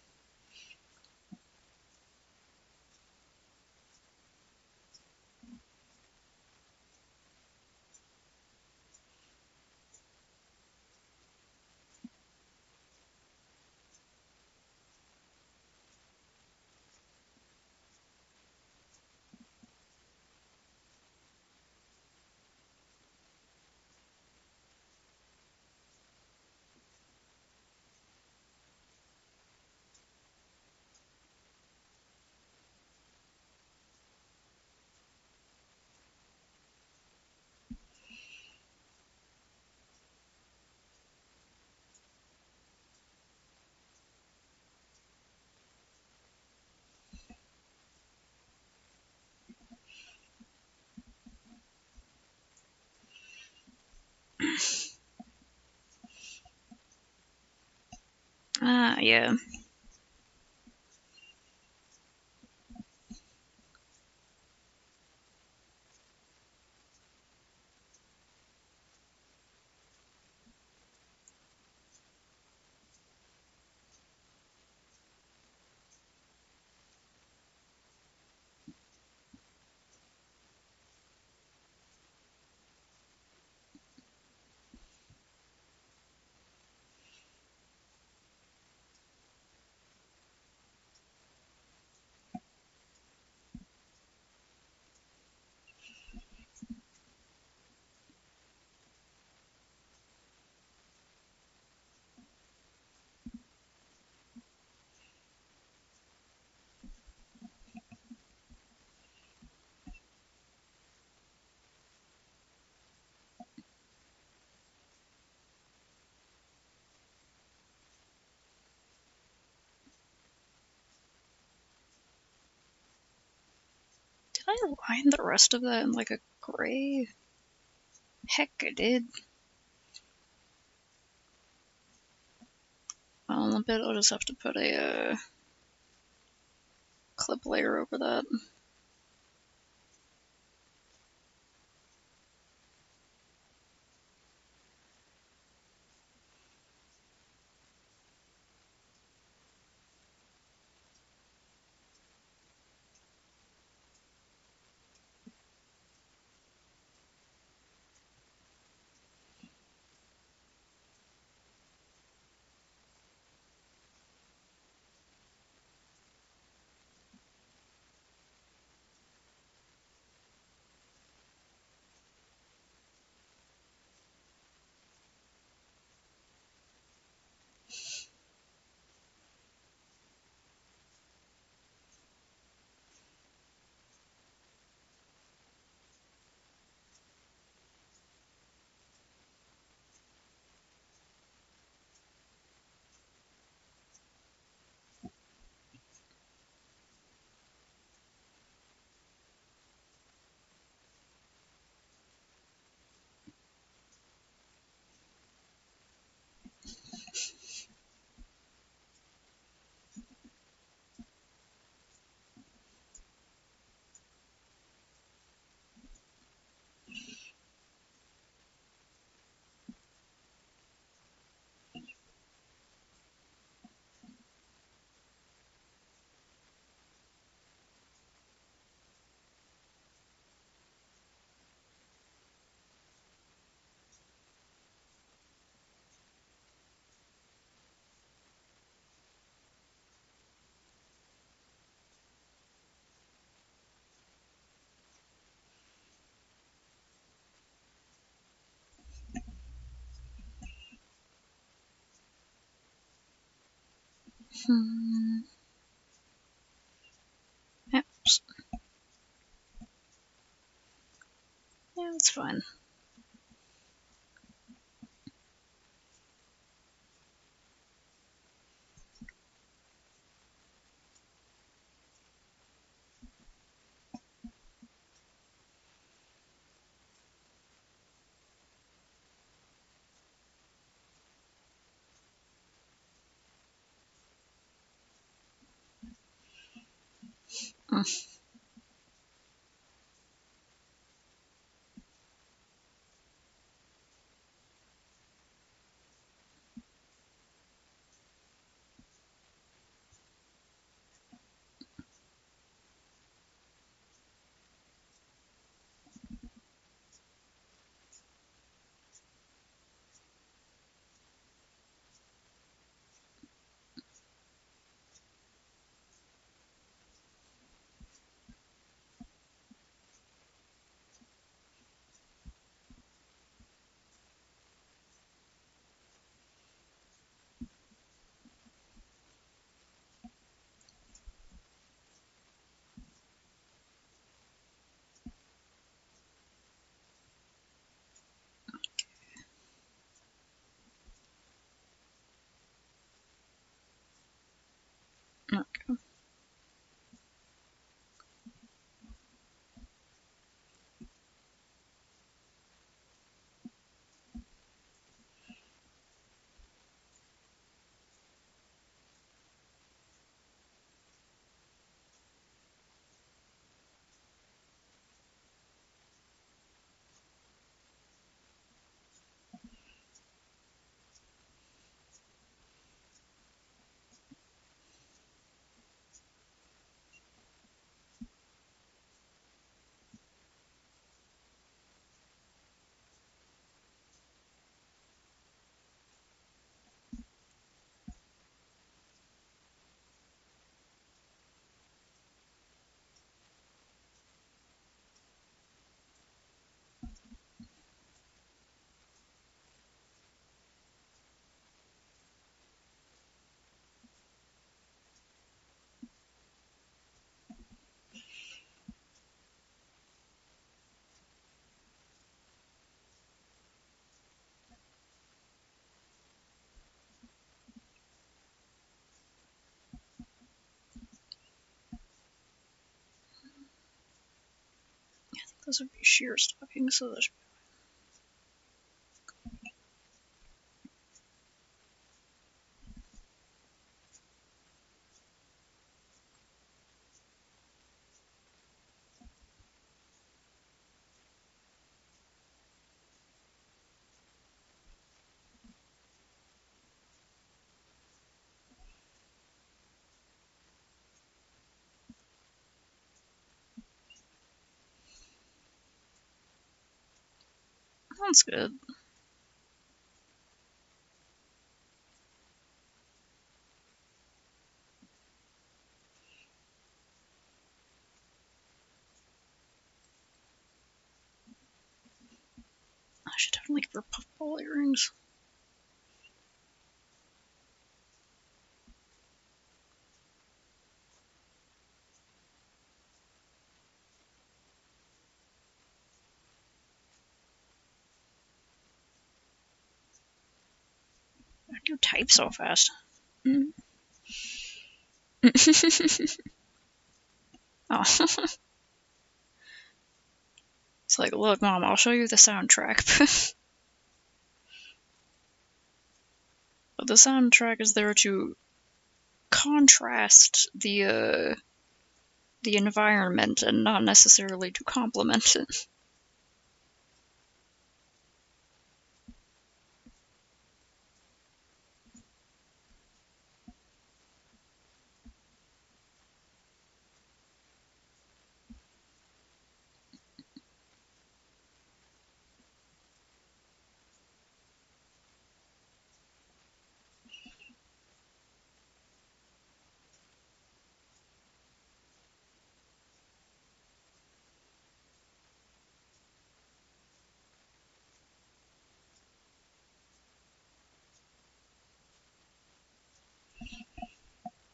Ah, yeah. Did I line the rest of that in like a gray? Heck, I did. Well, in a bit I'll just have to put a clip layer over that. Oops. Yeah, that's fine. Okay. Those would be sheer stockings, so those. That's good. I should definitely give her puffball earrings. Why do you type so fast? Mm. Oh. It's like, look, Mom, I'll show you the soundtrack. But the soundtrack is there to contrast the environment and not necessarily to complement it.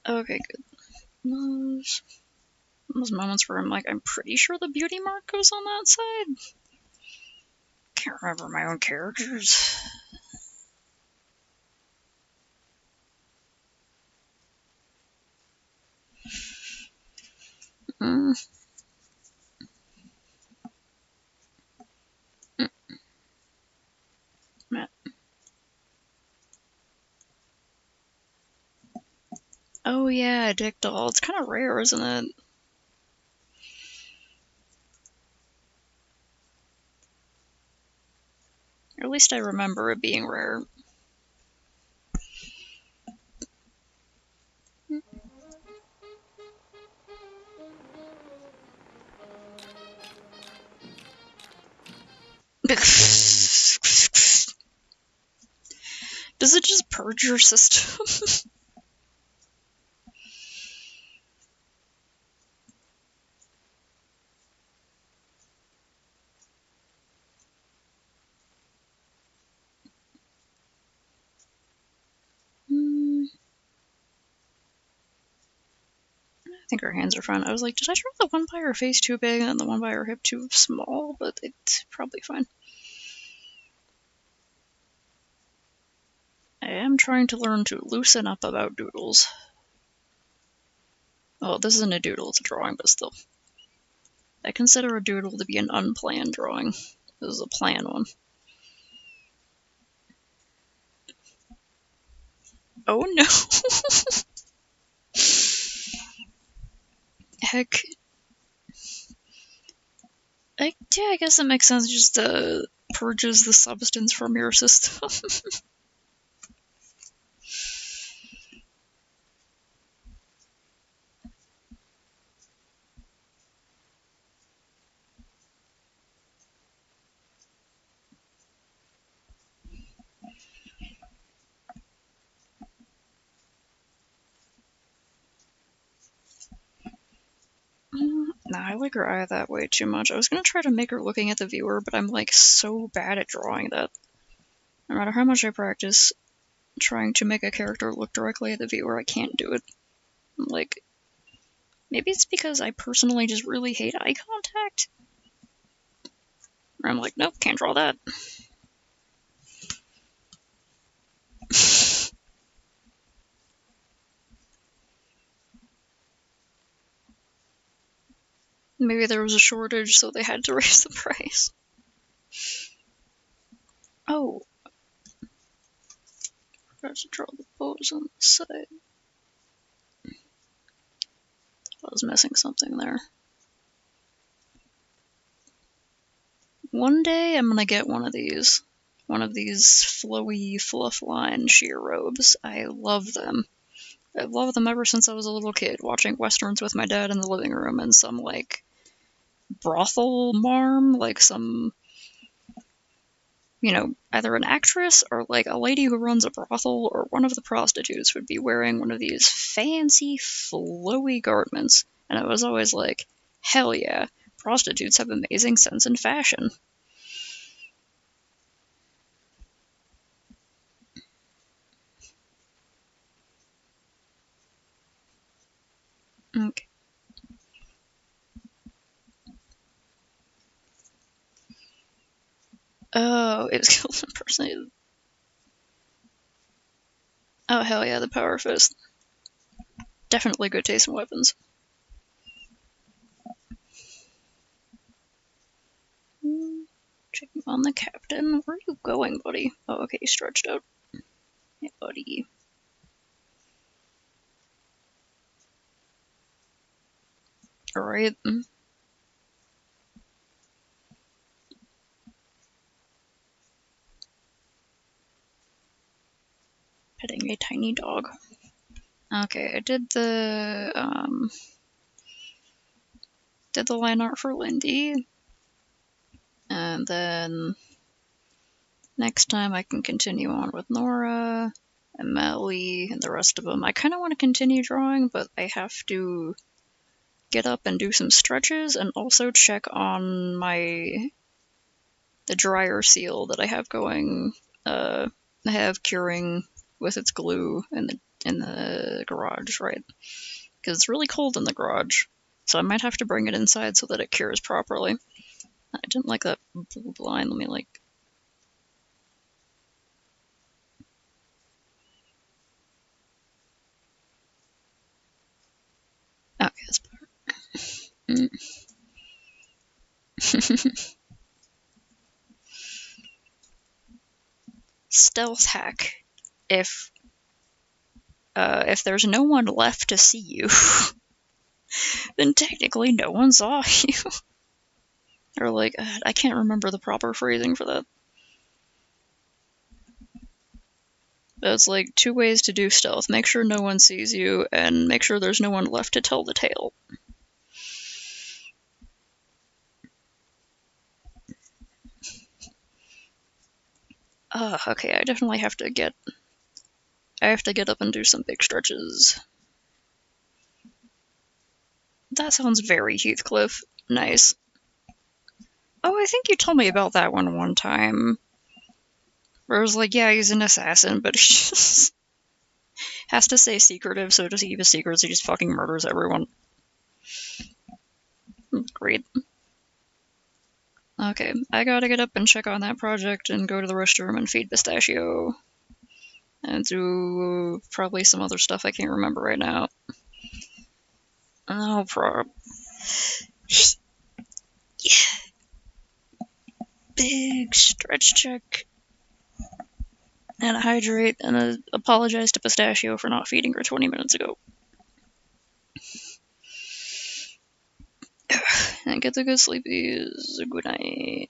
Okay, good. Those moments where I'm like, I'm pretty sure the beauty mark goes on that side. Can't remember my own characters. Mm. Mm. Oh yeah, Dick Doll. It's kind of rare, isn't it? Or at least I remember it being rare. Does it just purge your system? I think her hands are fine. I was like, did I draw the one by her face too big and the one by her hip too small? But it's probably fine. I am trying to learn to loosen up about doodles. Oh, this isn't a doodle, it's a drawing, but still. I consider a doodle to be an unplanned drawing. This is a planned one. Oh no! Heck. Yeah, I guess that makes sense. Just purges the substance from your system. Nah, I like her eye that way too much. I was gonna try to make her looking at the viewer, but I'm like so bad at drawing that no matter how much I practice trying to make a character look directly at the viewer, I can't do it. I'm like, maybe it's because I personally just really hate eye contact. Or I'm like, nope, can't draw that. Maybe there was a shortage, so they had to raise the price. Oh. Forgot to draw the pose on the side. I was missing something there. One day I'm gonna get one of these. One of these flowy, fluff-line sheer robes. I love them. I've loved them ever since I was a little kid, watching westerns with my dad in the living room, and some, like, brothel marm, like some, either an actress or, like, a lady who runs a brothel or one of the prostitutes would be wearing one of these fancy, flowy garments. And I was always like, hell yeah, prostitutes have amazing sense in fashion. Okay. Oh, it was killed in person. Oh, hell yeah, the Power Fist. Definitely good taste in weapons. Checking on the captain. Where are you going, buddy? Oh, okay, you stretched out. Hey, buddy. Alright. Petting a tiny dog. Okay, I did the line art for Lindy. And then next time I can continue on with Nora and Melly and the rest of them. I kind of want to continue drawing, but I have to get up and do some stretches and also check on the dryer seal that I have going. I have curing with its glue and the in the garage, right? Because it's really cold in the garage, so I might have to bring it inside so that it cures properly. I didn't like that blue line. Let me like. Okay, that's better. Stealth hack. If there's no one left to see you, then technically no one saw you. Or like, I can't remember the proper phrasing for that. That's like 2 ways to do stealth. Make sure no one sees you, and make sure there's no one left to tell the tale. Okay, I definitely have to get... I have to get up and do some big stretches. That sounds very Heathcliff. Nice. Oh, I think you told me about that one time. Where it was like, yeah, he's an assassin, but he just has to stay secretive, so to keep his secrets, he just fucking murders everyone. Great. Okay, I gotta get up and check on that project and go to the restroom and feed Pistachio. And do probably some other stuff I can't remember right now. No prob. Yeah. Big stretch check. And hydrate, and apologize to Pistachio for not feeding her 20 minutes ago. And get the good sleepies. Good night.